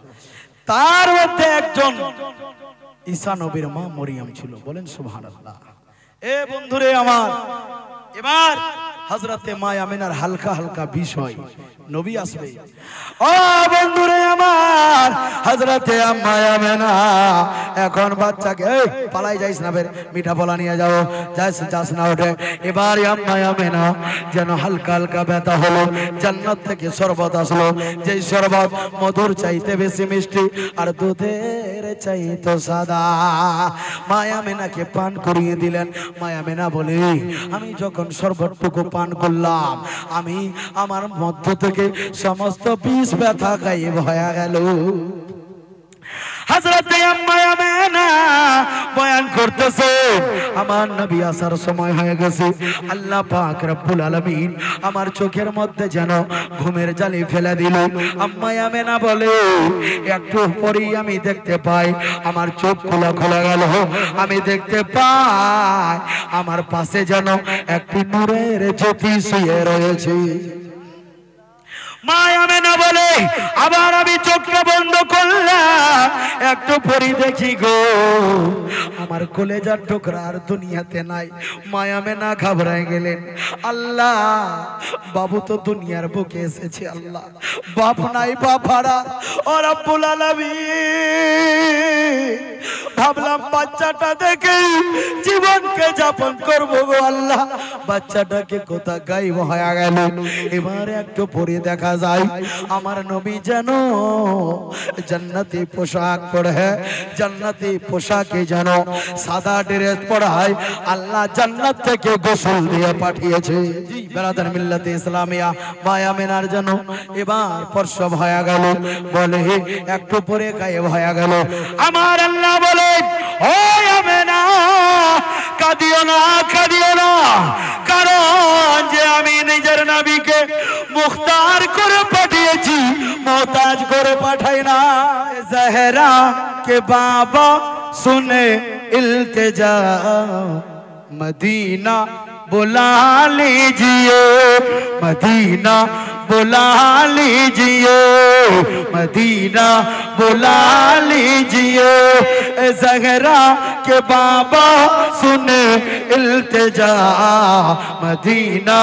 তার মধ্যে একজন ঈসা নবীর মা মরিয়ম ছিল। বলেন সুবহানাল্লাহ। এ বন্ধুরে আমার, এবার হযরতে মা আমেনার হালকা হালকা বিষয়, নবী আসবে। ও বন্ধুরে আমার, হযরতে মা আমেনা এখন বাচ্চাকে, এই পালাই যাইস না, বের মিঠা পোলা নিয়ে যাও, যাস না ওঠে। এবার মা আমেনা যেন হালকা হালকা ব্যথা হলো, জান্নাত থেকে শরবত আসলো, যেই শরবত মধুর চাইতে বেশি মিষ্টি আর দুধের চাইতে সাদা। মা আমেনাকে পান করিয়ে দিলেন। মা আমেনা বলে, আমি যখন শরবতটুকু পান করলাম, আমি আমার মধ্য থেকে সমস্ত বিষ ব্যথা গায়েব হয়ে গেল। হযরতে মা আমেনা বয়ান করতেছে, আমার নবী আসার সময় হয়ে গেছে। আল্লাহ পাক রব্বুল আলামিন আমার চোখের মধ্যে যেন ঘুমের জালি ফেলে দিল। আম্মা আমেনা বলে, একটু পরেই আমি দেখতে পাই আমার চোখ খোলা গেল, আমি দেখতে পাই আমার পাশে যেন একটি নূরের জ্যোতি শুয়ে রয়েছে। মা আমেনা বলে, আবার আমি চোখটা বন্ধ করলাম, একটু পরে দেখি গো আমার কলেজার টুকরা আর দুনিয়াতে নাই। মা আমেনা ঘাবড়ায় গেলেন, আল্লাহ বাবু তো দুনিয়ার বুকে এসেছে, আল্লাহ বাপ নাই, বাপ হারা। ও রব্বুল আলামিন, ভাবলাম বাচ্চাটা দেখে জীবনকে যাপন করবো গো আল্লাহ, বাচ্চাটাকে কোথা গায়েব হয়ে গেল। এবার একটু পরে দেখা যায় আমার নবী যেন জান্নাতি পোশাক পরে, জান্নাতি পোশাকে যেন সাদা ড্রেস পরায় আল্লাহ জান্নাত থেকে গোসল দিয়ে পাঠিয়েছে। জি বেরাদার মিল্লাতে ইসলামিয়া, মা আমেনার যেন এবার প্রসব হয়ে গেল। বলে একটু পরে গায়েব হয়ে গেল। আমার আল্লাহ বলে, ও আমেনা কাঁদিও না, কাঁদিও না, কারণ যে আমি নিজের নবীকে মুখতার করে পাঠিয়েছি, মোহতাজ করে পাঠাই না। ज़हरा के बाबा सुने इल्तिजा, मदीना बुला लीजिए, मदीना बुला लीजिए, मदीना बुला लीजिए। ज़हरा के बाबा सुने इल्तिजा, मदीना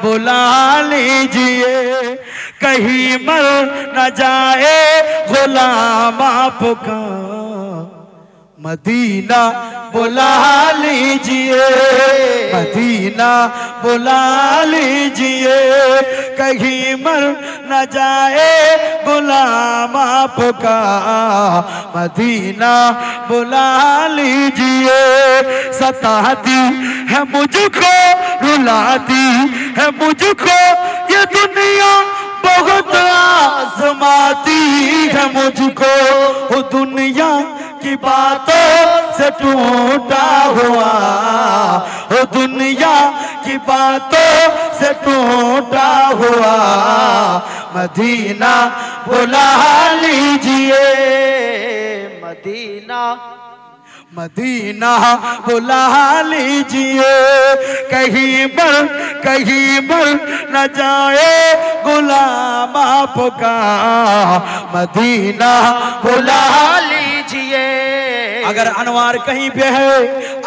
बुला लीजिए। कहीं मर न जाए गुलाम आपका, मदीना बुला लीजिए, मदीना बुला लीजिए। कहीं मर न जाए गुलाम आपका, मदीना बुला लीजिए। सताती है मुझको, रुलाती है मुझको ये दुनिया, बहुत आज़माती है मुझको। वो दुनिया की बातों से टूटा हुआ, वो दुनिया की बातों से टूटा हुआ, मदीना बुला लीजिए, मदीना मदीना बुला लीजिए। कहीं मर न जाए गुलाम आपका, मदीना बुला लीजिए। अगर अनवार कहीं पे है,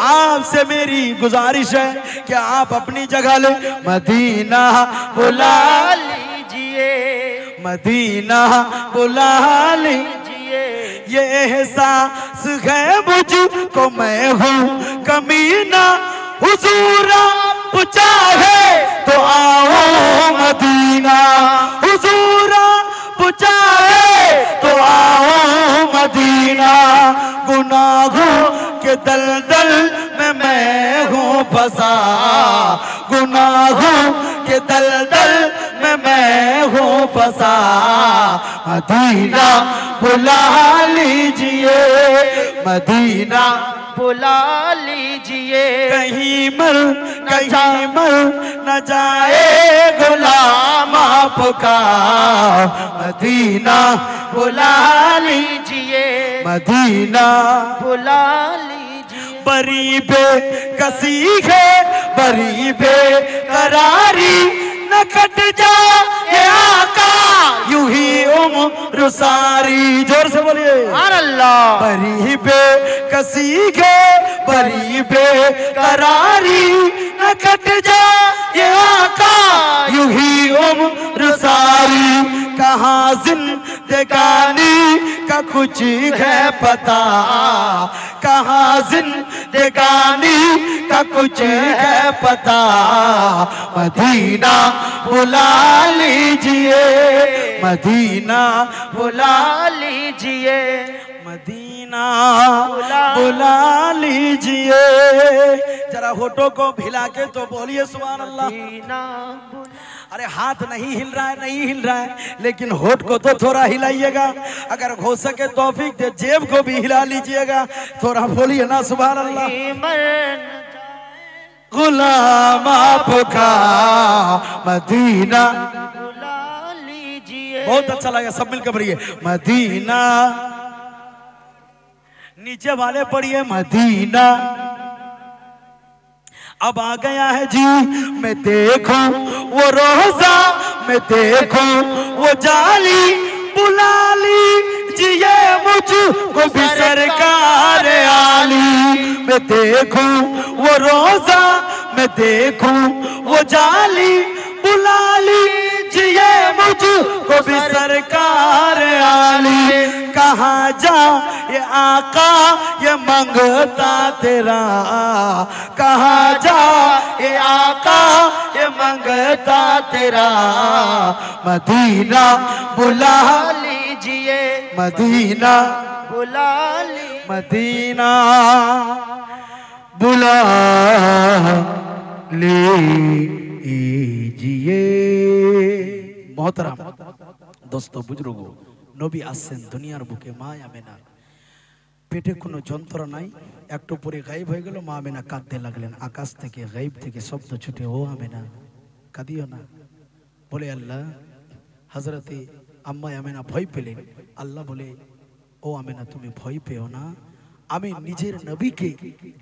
आपसे मेरी गुजारिश है कि आप अपनी जगह ले, मदीना बुला लीजिए, मदीना बुला लीजिए। ये एहसास है मुझको मैं हूँ कमीना, हुजूर चाहे तो आओ मदीना, हुजूर आप चाहे तो आओ मदीना। गुनाहों के दलदल में मैं हूँ फंसा, गुनाहों के दलदल में मैं हूँ फंसा। मदीना बुला लीजिए, मदीना बुला लीजिए, कहीं मर न जाए गुलाम आपका। मदीना बुला लीजिए, मदीना बुला लीजिए। बरी बेकसी है, बरी बेकरारी, न कट जाए आका यूं ही उम्र सारी। जोर से बोलिए अल्लाह। बरी बेकसी है, बरी बेकरारी, न कट जाए आका यूं ही उम्र सारी। कहाँ जिंदगानी का कुछ है पता, कहाँ जिंदगानी का कुछ है पता। मदीना बुला लीजिए, मदीना बुला लीजिए, मदीना बुला लीजिए। जरा होठों को भिला के तो बोलिए सुभान अल्लाह। अरे हाथ नहीं हिल रहा है, नहीं हिल रहा है, लेकिन होठ को तो थोड़ा हिलाइएगा। अगर हो सके तौफीक दे जेब को भी हिला लीजिएगा, थोड़ा बोलिए ना सुभान अल्लाह। गुलाम आपका मदीना बुला लीजिए। बहुत अच्छा लगा, सब मिलकर पढ़िए मदीना। नीचे वाले पढ़िए मदीना। अब आ गया है जी, मैं देखूं वो रोजा, मैं देखूं वो जाली, बुला लीजिए मुझको भी सरकार आली। मैं देखूं वो रोजा, मैं देखूं वो जाली, बुला लीजिए मुझको भी सरकार आली। कहाँ जा ये आका ये मंगता तेरा, कहाँ जा ये आका ये मंगता तेरा। मदीना बुला लीजिए, मदीना बुला लीजिए, मदीना बुला लीजिए। मोहतरम दोस्तों बुजुर्गों, নবী আসছেন দুনিয়ার বুকে মা আমেনা, পেটে কোনো যন্ত্রণা নাই, একটু পরে গায়েব হয়ে গেল। মা আমেনা কাঁদতে লাগলেন। আকাশ থেকে গায়েব থেকে শব্দ ছুটে, ও আমেনা কাঁদিও না। বলে আল্লাহ, হযরতে আম্মা আমেনা ভয় পেলেন। আল্লাহ বলে, ও আমেনা তুমি ভয় পেও না, আমি নিজের নবীকে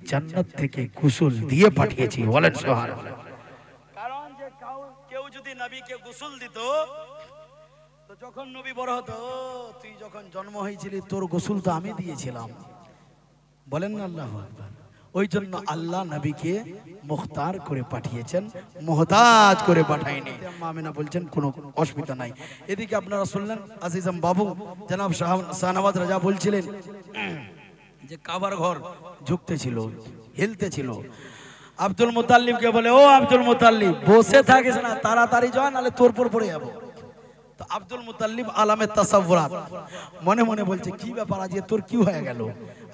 জান্নাত থেকে গোসল দিয়ে পাঠিয়েছি। বলেন সুবহানাল্লাহ। কারণ যে কেউ যদি নবীকে গোসল দিত তো যখন নবী বড় হতো, তুই যখন জন্ম হয়েছিলি তোর গোসল তো আমি দিয়েছিলাম। বলেন না আল্লাহু আকবার। ওই জন্য আল্লাহ নবীকে মুখতার করে পাঠিয়েছেন, মুহতাজ করে পাঠায়নি। আমেনা বলছেন কোনো অসুবিধা নাই। এদিকে আপনারা শুনলেন আজিজম বাবু জনাব শাহনওয়াজ রাজা বলছিলেন যে কাবার ঘর ঝুঁকতে ছিল, হিলতে ছিল। আব্দুল মুতাল্লিবকে বলে, ও আব্দুল মুতাল্লিব বসে থাকিস না, তাড়াতাড়ি যা, নাহলে তোর পর পড়ে যাবো। তো আব্দুল মুতাল্লিব আলামে তাসাউরাত মনে মনে বলছে, কি ব্যাপার আজ তোর কি হয়ে গেল?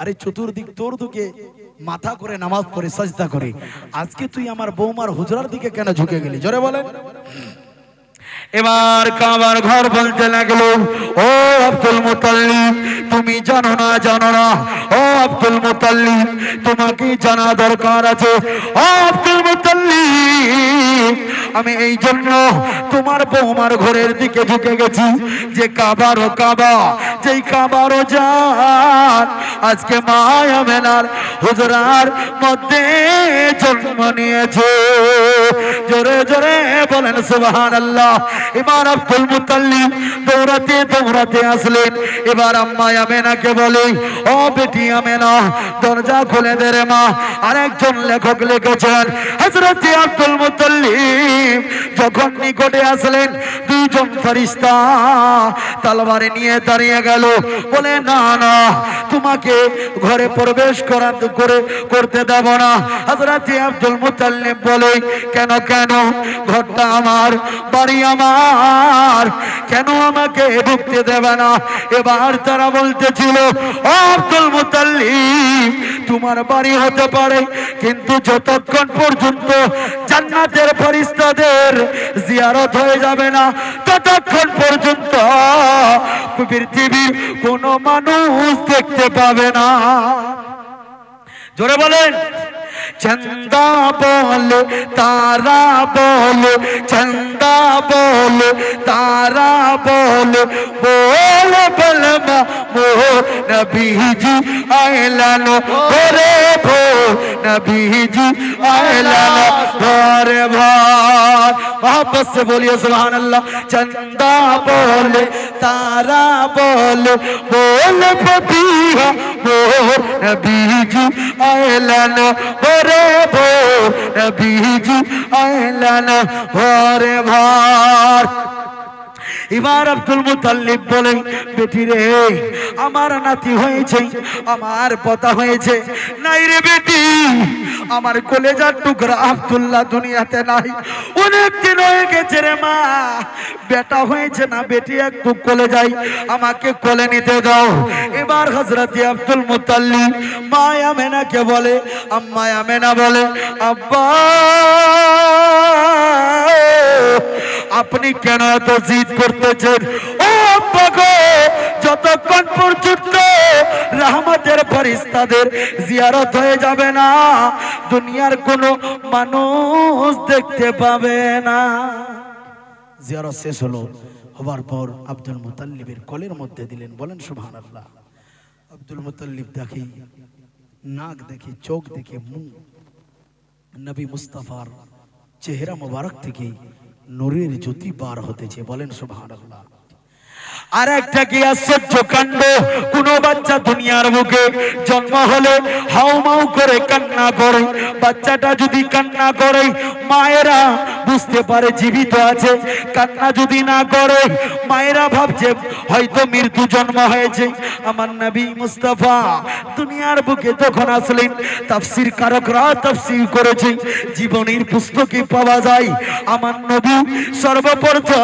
আরে চতুর্দিক তোর দিকে মাথা করে নামাজ পড়ে সাজদা করে, আজকে তুই আমার বৌমার হুজরার দিকে কেন ঝুঁকে গেলি? জোরে বলেন। এবার কাবার ঘর বলতে লাগলো, ও আব্দুল মুতাল্লিব তুমি জানো না, জানো না, ও আব্দুল মুতাল্লিব তোমাকে জানা দরকার আছে। ও আব্দুল মুতাল্লিব আমি এই জন্য তোমার বৌমার ঘরের দিকে ঝুঁকে গেছি যে কাবারও কাবা, যেই কাবারও জান আজকে মা আমেনার হুজরার মধ্যে জন্ম নিয়েছে। জোরে জোরে বলেন সুবহানাল্লাহ। এবার আব্দুল মুতাল্লিব দৌড়াতে দৌড়াতে আসলেন। এবার আম্মা আমেনাকে বলে, ও বেটি আমেনা দরজা খুলে দে রে মা। আরেকজন লেখক লিখেছেন হযরত আব্দুল মুত্তালিব যখন নিকটে আসলেন দুইজন ফেরেশতা তলোয়ার নিয়ে দাঁড়িয়ে গেল, বলে না না তোমাকে ঘরে প্রবেশ করতে দেব না। হযরত আব্দুল মুত্তালিব বলে কেন কেন, ঘরটা আমার, বাড়ি আমার, কেন আমাকে ঢুকতে দেবে না? এবার তারা বলতেছিল ও আব্দুল মুত্তালিব তোমার বাড়ি হতে পারে, কিন্তু যতক্ষণ পর্যন্ত জান্নাতের ফেরেশতাদের জিয়ারত হয়ে যাবে না ততক্ষণ পর্যন্ত পৃথিবীর কোনো মানুষ দেখতে পাবে না। জোরে বলেন চন্দা বল তারা বল, চন্দা বল তারা বল, বল বলমা মোর নবীজি আইলান ওরে ভো, নবীজি আইলান ভরে ভর। मोहब्बत से बोलिए सुभान अल्लाह। चंदा बोल तारा बोल, बोल फतीहा मोर नबीजी आइलन भरे भोर, नबीजी आइलन भरे भोर। এবার আব্দুল মুত্তালিব বলে বেটি রে আমার নাতি হয়েছে, আমার পতা হয়েছে। নাই রে বেটি, আমার কলেজার টুকরা আব্দুল্লাহ দুনিয়াতে নাই, অনেক দিন হয়ে গেছে রে মা। বেটা হয়েছে না বেটি, একটু কোলে যাই, আমাকে কোলে নিতে দাও। এবার হযরত আব্দুল মুত্তালিব মা আমেনাকে বলে, আম্মা আমেনা বলে আব্বা আপনি কেন এত জিদ করতেছেন? ও আব্বা গো, যতক্ষণ পর্যন্ত রহমতের ফেরেশতাদের জিয়ারত হয়ে যাবে না দুনিয়ার কোনো মানুষ দেখতে পাবে না। জিয়ারত শেষ হলো, হবার পর আব্দুল মুত্তালিবের কোলের মধ্যে দিলেন। বলেন সুবহানাল্লাহ। আব্দুল মুত্তালিব দেখি নাক দেখি চোখ দেখে মুখ, নবী মুস্তাফার চেহারা মোবারক থেকে নূরের জ্যোতি বার হতেছে। বলেন সুবহানাল্লাহ। আর একটা কি আশ্চর্য কাণ্ড, কোন বাচ্চা দুনিয়ার বুকে জন্ম হলে হাউমাউ করে কান্না করে। বাচ্চাটা যদি কান্না করে মায়েরা বুঝতে পারে জীবিত আছে, কান্না যদি না করে মায়েরা ভাবছে হয়তো মৃত্যু জন্ম হয়েছে। আমার নবী মুস্তাফা দুনিয়ার বুকে তখন আসলেন, তাফসীর কারকরা তাফসীর করেছে, জীবনের পুস্তকে পাওয়া যায় আমার নবী সর্বপ্রথম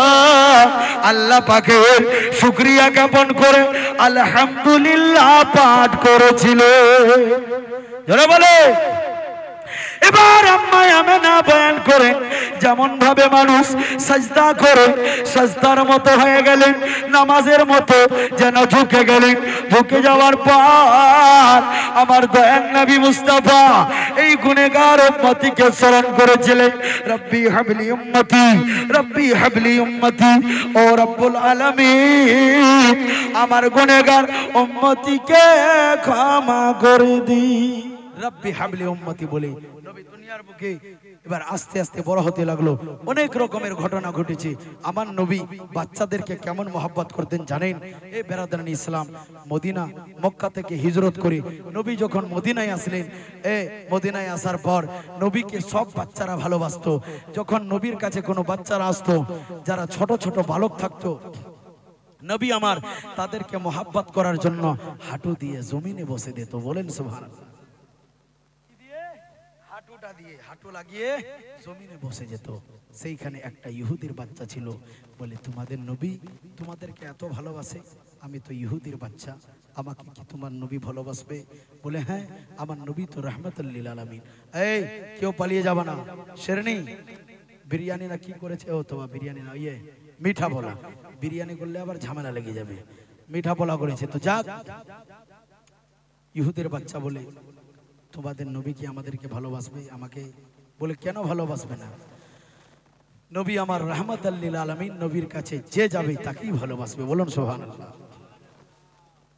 আল্লাহ পাকের শুকরিয়া জ্ঞাপন করে আলহামদুলিল্লাহ পাঠ করেছিল। যারা বলে এবার আম্মা আমেনা বয়ান করেন যেমন ভাবে মানুষ সাজদা করে সাজদার মতো হয়ে গেলেন, নামাজের মতো যেন ঝুঁকে গেলেন। ঝুঁকে যাওয়ার পর আমার দয়াল নবী মুস্তাফা এই গুনেগার উম্মতিকে স্মরণ করেছিলেন, রব্বি হাবলি উম্মতি, রব্বি হাবলি উম্মতি। ও রব্বুল আলামিন আমার গুনেগার উম্মতিকে ক্ষমা করে দি। রব্বি হাবলি উম্মতি বলে নবী দুনিয়ার বুকে এবার আস্তে আস্তে বড় হতে লাগলো। অনেক রকমের ঘটনা ঘটেছে। আমার নবী বাচ্চাদেরকে কেমন মহব্বত করতেন জানেন? এই বেরাদারান ইসলাম মদিনা মক্কা থেকে হিজরত করে নবী যখন মদিনায় আসলেন, মদিনায় আসার পর নবীকে সব বাচ্চারা ভালোবাসতো। যখন নবীর কাছে কোনো বাচ্চারা আসতো যারা ছোট ছোট বালক থাকতো, নবী আমার তাদেরকে মহব্বত করার জন্য হাঁটু দিয়ে জমিনে বসে দিত। বলেন সুবহানাল্লাহ। হাঁটু লাগিয়ে জমিনে বসে যেত। সেইখানে একটা ইহুদির বাচ্চা ছিল, বলে তোমাদের নবী তোমাদেরকে এত ভালোবাসে, আমি তো ইহুদির বাচ্চা, আমাকে কি তোমার নবী ভালোবাসবে? বলে হ্যাঁ, আমার নবী তো রাহমাতুল লিল আলামিন। এই কেউ পালিয়ে যাবে না। শেরনি বিরিয়ানি না কি করেছে? ও তোমার বিরিয়ানি না, ইয়ে মিঠা পোলা। বিরিয়ানি করলে আবার ঝামেলা লেগে যাবে, মিঠা পোলা করেছে তো যাক। ইহুদির বাচ্চা বলে তোমাদের নবী কি আমাদেরকে ভালোবাসবে? আমাকে বলে কেন ভালোবাসবে না? নবী আমার রাহমাতুল লিল আলামিন, নবীর কাছে যে যাবে তাকেই ভালোবাসবে। বলুন সুবহানাল্লাহ।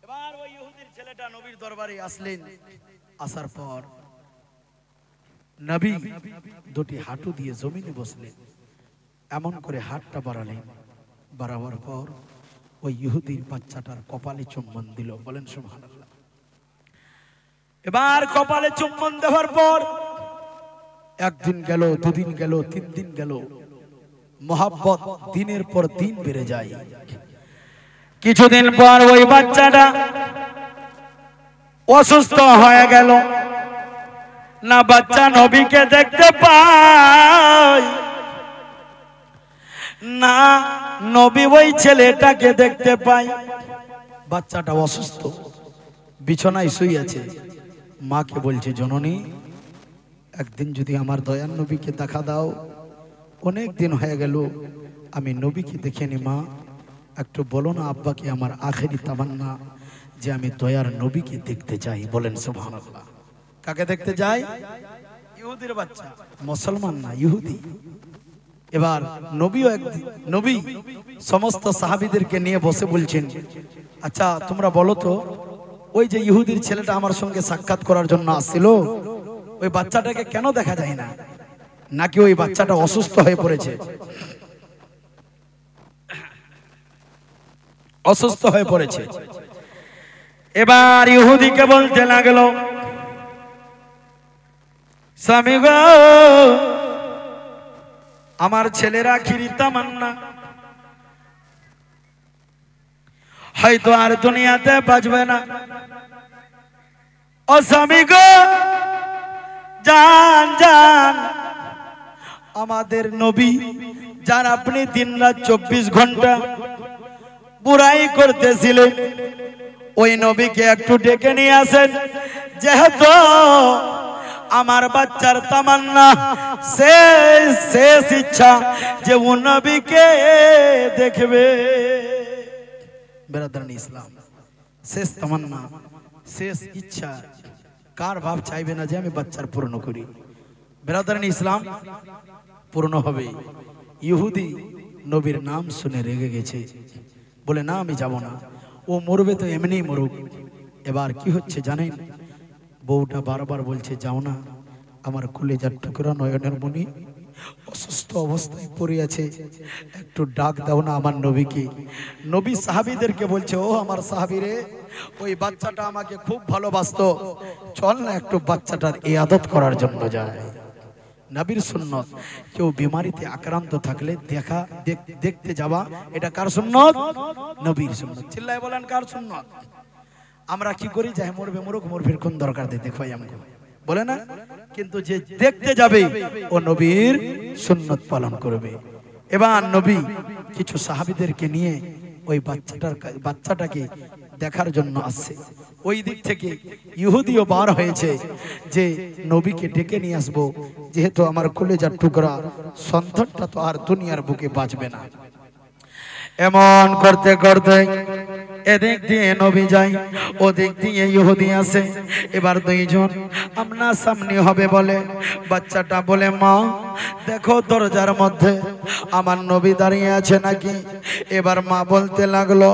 এবার ওই ইহুদির ছেলেটা নবীর দরবারে আসলেন। আসার পর নবী দুটি হাঁটু দিয়ে জমিনে বসলেন, এমন করে হাতটা বাড়ালেন। বাড়াবার পর ওই ইহুদির বাচ্চাটার কপালে চুম্বন দিল। বলেন সুবহানাল্লাহ। এবার কপালে চুম্বন দেওয়ার পর একদিন গেল, দুদিন গেল, 3 দিন গেল, মোহাব্বত দিনের পর দিন বেড়ে যায়। কিছুদিন পর ওই বাচ্চাটা অসুস্থ হয়ে গেল, না বাচ্চা নবীকে দেখতে পায়, না নবী ওই ছেলেটাকে দেখতে পায়। বাচ্চাটা অসুস্থ, বিছানায় শুয়ে আছে। মাকে বলছে, জননী একদিন যদি আমার দয়ার নবীকে দেখা দাও, অনেক দিন হয়ে গেল আমি নবীকে দেখিনি। মা একটু বলো না আব্বাকে, আমার আখেরি তামান্না যে আমি দয়ার নবীকে দেখতে চাই। বলেন সুবহানাল্লাহ। কাকে দেখতে চাই? ইহুদির বাচ্চা, মুসলমান না, ইহুদি। এবার নবীও একদিন, নবী সমস্ত সাহাবীদেরকে নিয়ে বসে বলছেন, আচ্ছা তোমরা বলো তো, ওই যে ইহুদির ছেলেটা আমার সঙ্গে সাক্ষাৎ করার জন্য আসছিল, ওই বাচ্চাটাকে কেন দেখা যায় না? নাকি ওই বাচ্চাটা অসুস্থ হয়ে পড়েছে? অসুস্থ হয়ে পড়েছে। এবার ইহুদিকে বলতে লাগলো, স্বামী গো, আমার ছেলের আখিরি তামান্না হয়তো আর দুনিয়াতে বাঁচবে না। ও স্বামী গো, যান যান, আমাদের নবী যার আপনি দিনরাত 24 ঘন্টা বুড়াই করতেছিলেন, ওই নবীকে একটু ডেকে নিয়ে আসেন। যেহেতু আমার বাচ্চার তামান্না শেষ ইচ্ছা যে ও নবীকে দেখবে। বেরাদারান ইসলাম, শেষ তামান্না, শেষ ইচ্ছা কার ভাব চাইবে না যে আমি বাচ্চার পূর্ণ করি? বেরাদারান ইসলাম, পূর্ণ হবে। ইহুদি নবীর নাম শুনে রেগে গেছে, বলে না আমি যাব না, ও মরবে তো এমনি মরুক। এবার কি হচ্ছে জানেন? বউটা বারবার বলছে, যাও না, আমার কলিজার টুকরা নয়নের মণি অসুস্থ অবস্থায় পড়ে আছে, একটু ডাক দাও না আমার নবীকে। নবী সাহাবীদেরকে বলছে, ও আমার সাহাবীরে, ওই বাচ্চাটা আমাকে খুব ভালোবাসতো, চল না একটু বাচ্চাটার ইবাদত করার জন্য যায়। নবীর সুন্নত, কেউ বিমারিতে আক্রান্ত থাকলে দেখতে যাওয়া, এটা কার সুন্নত? নবীর সুন্নত। চিল্লায় বলেন কার সুন্নত? আমরা কি করি, যাই মরবে মরুক, মরবির কোন দরকার দেয় দেখো আমাকে, বলে না? কিন্তু যে দেখতে যাবে ও নবীর সুন্নত পালন করবে। এবার নবী কিছু সাহাবীদেরকে নিয়ে ওই বাচ্চাটাকে দেখার জন্য আসছে। ওই দিক থেকে ইহুদিও বার হয়েছে যে নবীকে ডেকে নিয়ে আসবো, যেহেতু আমার কলিজার টুকরা সন্তানটা তো আর দুনিয়ার বুকে বাঁচবে না। এমন করতে করতে এদিক দিয়ে নবী যায়, ওদিক দিয়ে ইহুদি আসে। এবার দুইজন আমনা সামনে হবে বলে বাচ্চাটা বলে, মা দেখো দরজার মধ্যে আমার নবী দাঁড়িয়ে আছে নাকি? এবার মা বলতে লাগলো,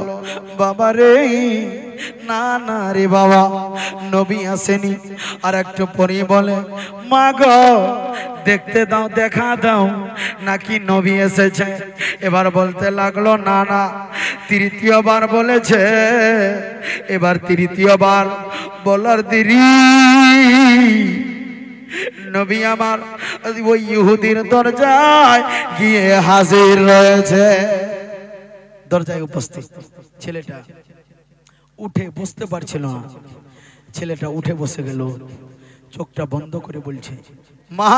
বাবা রে, না না রে বাবা, নবী আসেনি। আর একটু পরে বলে, মা গো দেখতে দাও, দেখা দাও নাকি নবী এসেছে। এবার বলতে লাগলো, না না, তৃতীয়বার বলেছে। এবার তৃতীয়বার বলার দেরি, নবী আমার ওই ইহুদির দরজায় গিয়ে হাজির রয়েছে। দরজায় উপস্থিত। ছেলেটা উঠে বসতে পারছিল না, ছেলেটা উঠে বসে গেল, চোখটা বন্ধ করে বলছে, মা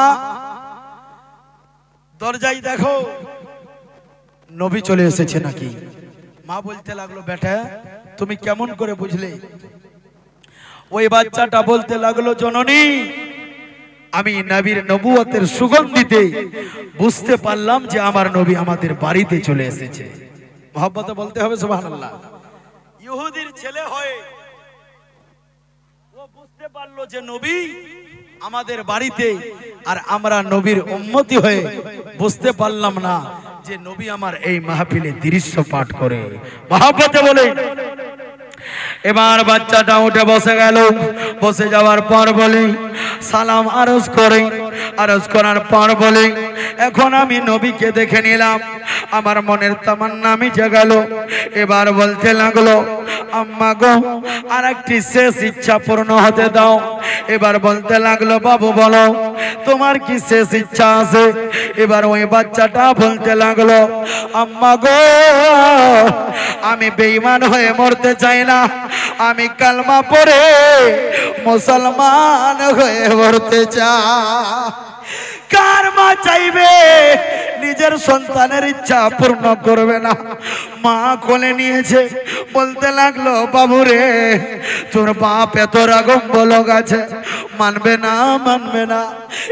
দরজায় দেখো নবী চলে এসেছে নাকি? মা বলতে লাগলো, বেটা তুমি কেমন করে বুঝলে? ওই বাচ্চাটা বলতে লাগলো, জননী আমি নবীর নবুয়তের সুগন্ধিতে বুঝতে পারলাম যে আমার নবী আমাদের বাড়িতে চলে এসেছে। মহব্বতে বলতে হবে সুবহানাল্লাহ। ইহুদির ছেলে হয়ে ও বুঝতে পারলো যে নবী আমাদের বাড়িতে, আর আমরা নবীর উম্মতি হয়ে বুঝতে পারলাম না যে নবী আমার এই মাহফিলে দৃশ্য পাঠ করে। মহব্বতে বলে এবার বাচ্চাটা উঠে বসে গেল। বসে যাওয়ার পর বলে সালাম আরজ করে, আরজ করার পর বলে এখন আমি নবীকে দেখে নিলাম, আমার মনের তামান্না মিটে গেল। এবার বলতে লাগলো আম্মা গো আর একটি শেষ ইচ্ছা পূর্ণ হতে দাও। এবার বলতে লাগলো বাবু বলো তোমার কি শেষ ইচ্ছা আছে? এবার ওই বাচ্চাটা বলতে লাগলো আম্মা গো আমি বেঈমান হয়ে মরতে চাই না, আমি কালমা পড়ে মুসলমান হয়ে মরতে চাই। কার মা চাইবে নিজের সন্তানের ইচ্ছা পূর্ণ করবে না? মা কোলে নিয়েছে, বলতে লাগলো বাবু রে তোর বাপ এত রাগম লোক আছে, মানবে না মানবে না।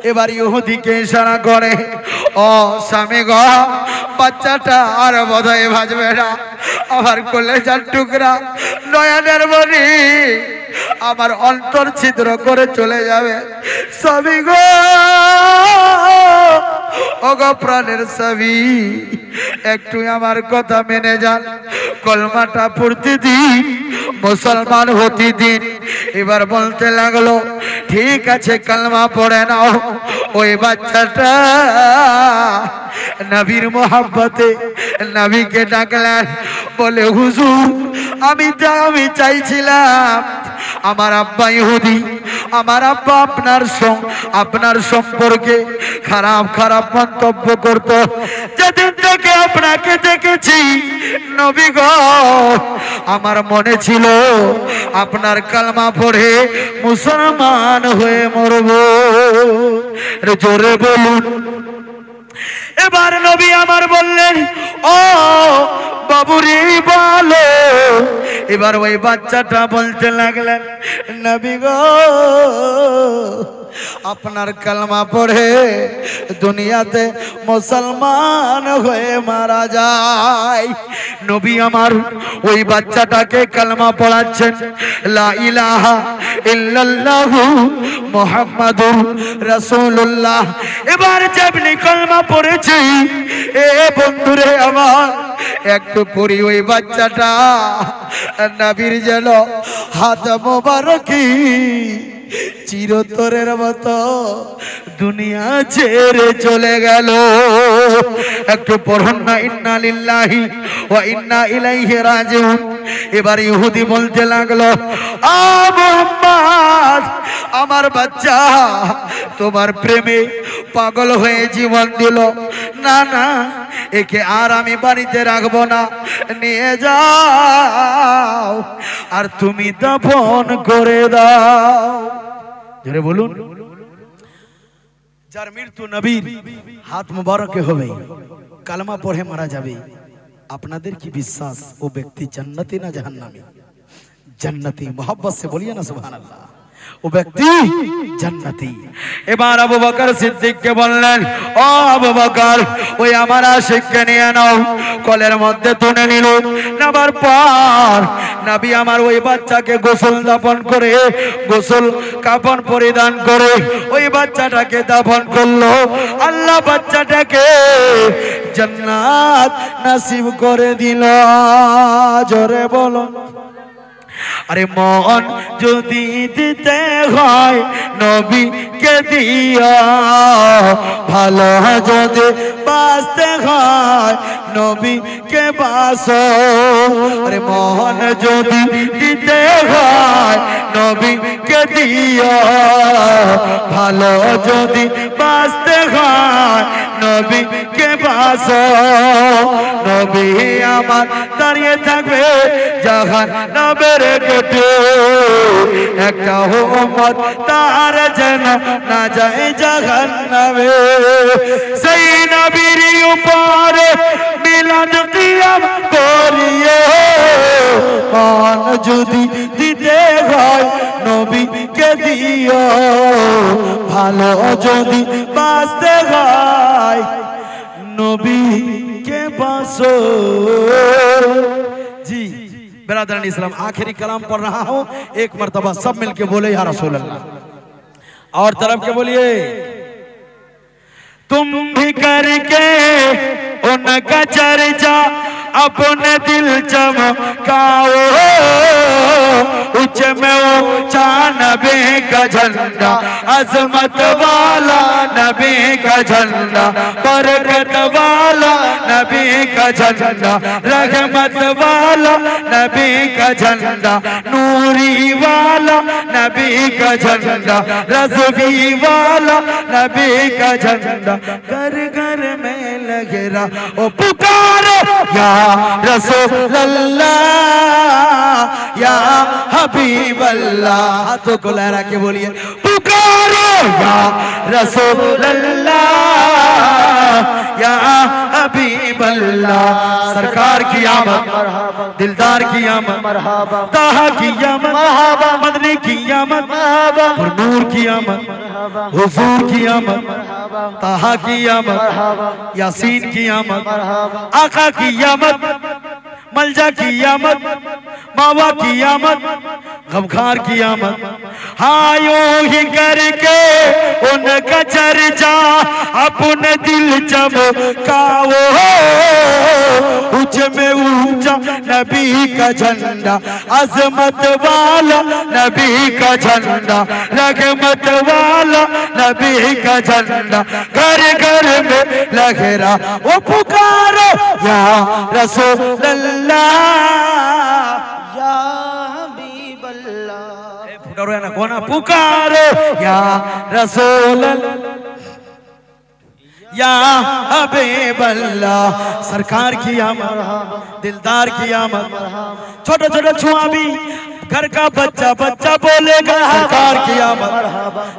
এবার ইহুদিকে ইশারা করে ও স্বামী গো বাচ্চাটা আর বোধহয় ভাজবে না, আমার কলেজার টুকরা নয়নের মণি আমার অন্তর ছিদ্র করে চলে যাবে। স্বামী গো ওগো প্রাণের স্বামী একটু আমার কথা মেনে যান, কলমাটা পড়তে দিন, মুসলমান হতে দিন। এবার বলতে লাগলো ঠিক আছে কালমা পড়ে নাও। ওই বাচ্চাটা নবীর মোহাব্বতে নবীকে ডাকলেন, বলে হুজুর আমি চাইছিলাম আমার আব্বা ইহুদি, আমার আব্বা আপনার সম্পর্কে খারাপ খারাপ মন্তব্য করত। যেদিন থেকে আপনাকে দেখেছি নবী গো আমার মনে ছিল আপনার কালমা পড়ে মুসলমান হয়ে মরব। জোরে বলুন। এবার নবী আমার বললেন ও বাবুরে বলো। এবার ওই বাচ্চাটা বলতে লাগলেন নবী গো আপনার কালমা পড়ে দুনিয়াতে মুসলমান হয়ে মারা যায়। নবী আমার ওই বাচ্চাটাকে কালমা পড়াচ্ছেন লা ইলাহা ইল্লাল্লাহু মুহাম্মাদুর রাসূলুল্লাহ। এবার যেমনি কালমা পড়েছি এ বন্ধুরে আমার একটু পরি ওই বাচ্চাটা নবীর যেন হাত মোবারকি চিরতরের মতো দুনিয়া ছেড়ে চলে গেল। একটু পড়ুন না ইন্না লিল্লাহি ওয়া ইন্না ইলাইহি রাজিউন। এবার ইহুদি বলতে লাগলো আ মুহাম্মদ আমার বাচ্চা তোমার প্রেমে পাগল হয়ে জীবন দিল, না না একে আর আমি বাড়িতে রাখবো না, নিয়ে যাও আর তুমি দাফন করে দাও। জোরে বলুন। যার মৃত্যু নবীর হাত মুবারকে হবে, কালমা পড়ে মারা যাবে, আপনাদের কি বিশ্বাস ও ব্যক্তি জান্নাতি না জাহান্নামী? জান্নাতি। মোহাব্বত সে বলিয়ে না সুবহানাল্লাহ। ও ব্যক্তি জান্নাতি। এবার আবু বকর সিদ্দিককে বললেন ও আবু বকর ওই আমার আশিককে নিয়ে নাও। কলের মধ্যে তুলে নিল, নেবার পর নবী আমার ওই বাচ্চাকে গোসল দাফন করে গোসল কাফন পরিধান করে ওই বাচ্চাটাকে দাফন করলো। আল্লাহ বাচ্চাটাকে জান্নাত নসিব করে দিল। জোরে বলো। আরে মন যদি দিতে হয় নবীকে দিও, ভালো যদি বাঁচতে হয় নবীকে বাসো। আরে মন যদি দিতে হয় নবীকে দিও, ভালো যদি বাঁচতে হয় নবীকে বাসো। নবী আমার দাঁড়িয়ে থাকবে জাহান্নামের গেটে, একটা উম্মত তার যেন না যায় জাহান্নামে। সেই নবীর উপরে মিলাদ কিয়াম করিয়ে, মন যদি দিতে হয় নবীকে দিও, ভালো যদি বাঁচতে হয় नबी के पासो। जी बिरादरान इस्लाम, आखिरी कलाम पढ़ रहा हूँ, एक मर्तबा सब मिलके बोले या रसूल अल्लाह। और तरफ के बोलिए, तुम भी करके उनका चर्चा अपने दिल चमकाओ, ऊंचे में ऊंचा नबी का झंडा, अजमत वाला नबी का झंडा, बरकत वाला नबी का झंडा, रहमत वाला नबी का झंडा, नूरी वाला नबी का झंडा, रज़वी वाला नबी का झंडा, घर घर में लगे रहा ओ पुकारो या रसूल अल्लाह या हबीब अल्लाह। हाथों को लहरा के बोलिए पुकारो या रसूल अल्लाह या हबीब अल्लाह। सरकार की आमद, दिलदार की आमद, ताहा की आमद, मदनी की आमद, नूर की आमद, हुजूर की आमद, ताहा की आमद, यासीन की आमद, आका की आमद, मलजा की आमद, मावा की आमद, गमखार की आमद। हाँ यूं ही करके उनका चर्चा अपने दिल चमकाओ, ऊंचे में ऊंचा नबी का झंडा, अजमत वाला नबी का झंडा, रहमत वाला नबी का झंडा, घर घर में लगे रहा वो पुकारो या रसूल अल्लाह या हबीब अल्लाह। पुकारो है ना कोना, पुकारो या रसूल या हबीब अल्लाह। सरकार की आमद, दिलदार की आमद, छोटा छोटा छुआ भी घर का बच्चा बच्चा बोलेगा सरकार की आमद,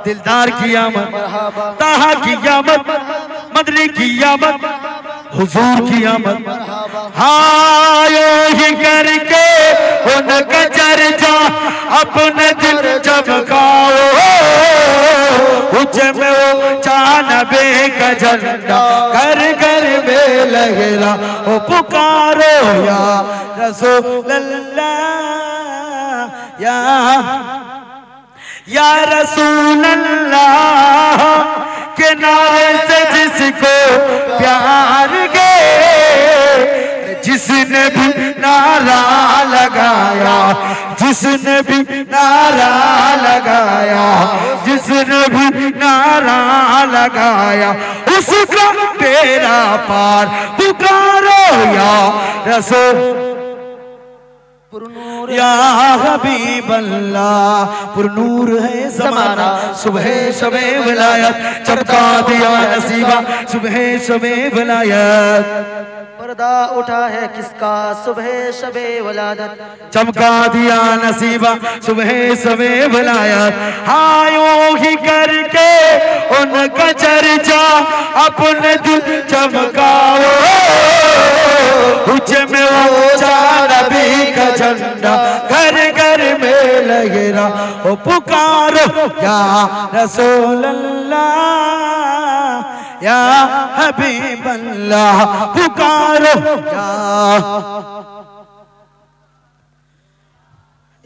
दिलदार की आमद, ताहा की आमद, मदनी की आमद, हुजूर की आमद। हाँ यही करके उनका चर्चा अपने दिल चमकाओ, ऊंचे में ऊंचा नबी का झंडा, घर घर में लगे रहा ओ पुकारो या रसूल अल्लाह या रसूल अल्लाह के नारे से जिसको प्यार गए, जिसने भी नारा लगाया, जिसने भी नारा लगाया, जिसने भी नारा लगाया, उसका तेरा पार पुकारो या रसूल या हबीब अल्लाह। पुरनूर है ज़माना, सुबह शबे विलायत, चमका दिया नसीबा सुबह शबे विलायत। पर्दा उठा है किसका सुबह शबे वलादत, चमका दिया नसीबा सुबह शबे विलायत। हाँ यूं ही करके उनका चर्चा अपने दिल चमकाओ, ऊंचे में ऊंचा नबी का झंडा, घर घर में लगे रहा ओ पुकारो या रसूल अल्लाह या हबीब अल्लाह। पुकारो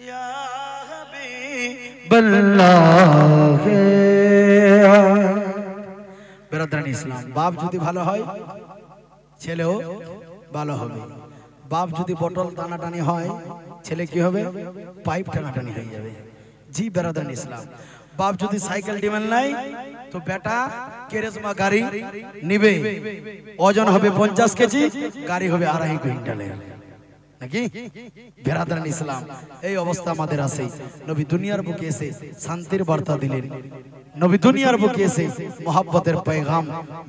या हबीब अल्लाह। बेरादरान इस्लाम, बाप যদি ভালো হয় ছেলেও ভালো হবে, বাপ যদি বটল টানাটানি হয় ছেলে কি হবে, পাইপ টানাটানি হয়ে যাবে। জি বেরাদান ইসলাম, বাপ যদি সাইকেল ডিমান্ড নাই তো বেটা কেরেজমা গাড়ি নিবে, ওজন হবে 50 কেজি, গাড়ি হবে 2.5 কুইন্টালের, নাকি বেরাদান ইসলাম। এই অবস্থা আমাদের আছে। নবী দুনিয়ার বুকে এসে শান্তির বার্তা দিলেন, নবী দুনিয়ার বুকে এসে मोहब्बतेर पैगाम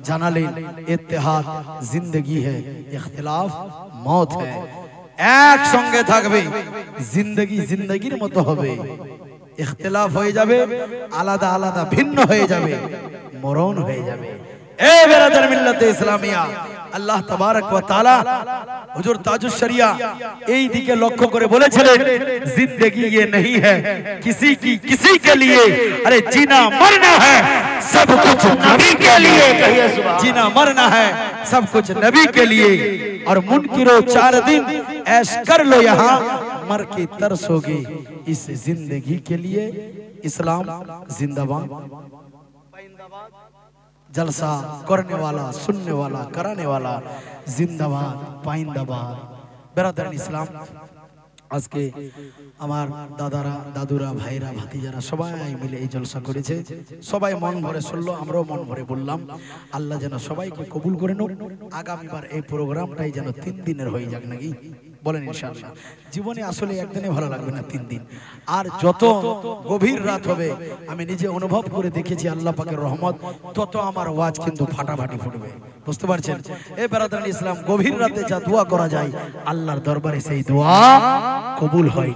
জানালেন। ইত্তেহাদ জিন্দেগি है, ইখতিলাফ मौत है। এক সঙ্গে থাকবে, জিন্দেগি জিন্দেগির মতো হবে, ইখতিলাফ হয়ে যাবে, আলাদা আলাদা ভিন্ন হয়ে যাবে, মরণ হয়ে যাবে। এ বেরাদার মিল্লাতে ইসলামিয়া, আল্লাহ তাবারক ওয়া তাআলা হুজুর তাজুস শরিয়া এই দিকে লক্ষ্য করে বলেছিলেন, जिंदगी ये नहीं है किसी की किसी के लिए, अरे जीना मरना है सब कुछ नबी के लिए। कहिए सुभान, जीना मरना है सब कुछ नबी के लिए। और मुनकिरो 4 दिन ऐश कर लो यहाँ, मर के तरसोगे इस जिंदगी के लिए। इस्लाम जिंदाबाद, जलसा करने वाला, सुनने वाला, कराने वाला, जिंदाबाद पाइंदाबाद। बेरादरान इस्लाम, আজকে আমার দাদারা, দাদুরা, ভাইরা, ভাতিজারা সবাই মিলে এই জলসা করেছে। সবাই মন ভরে শুনলো, আমরাও মন ভরে বললাম। আল্লাহ যেন সবাইকে কবুল করে নোক। আগামীবার এই প্রোগ্রামটাই যেন 3 দিনের হয়ে যাক, নাকি বলেন ইনশাআল্লাহ। জীবনে আসলে একদিনে ভালো লাগবে না, 3 দিন। আর যত গভীর রাত হবে, আমি নিজে অনুভব করে দেখেছি আল্লাহ পাকের রহমত, তত আমার ওয়াজ কিন্তু ফাটাফাটি ফুটবে। বুঝতে পারছেন? এই বেরাদরান ইসলাম, গভীর রাতে যা দোয়া করা যায় আল্লাহর দরবারে সেই দোয়া কবুল হয়।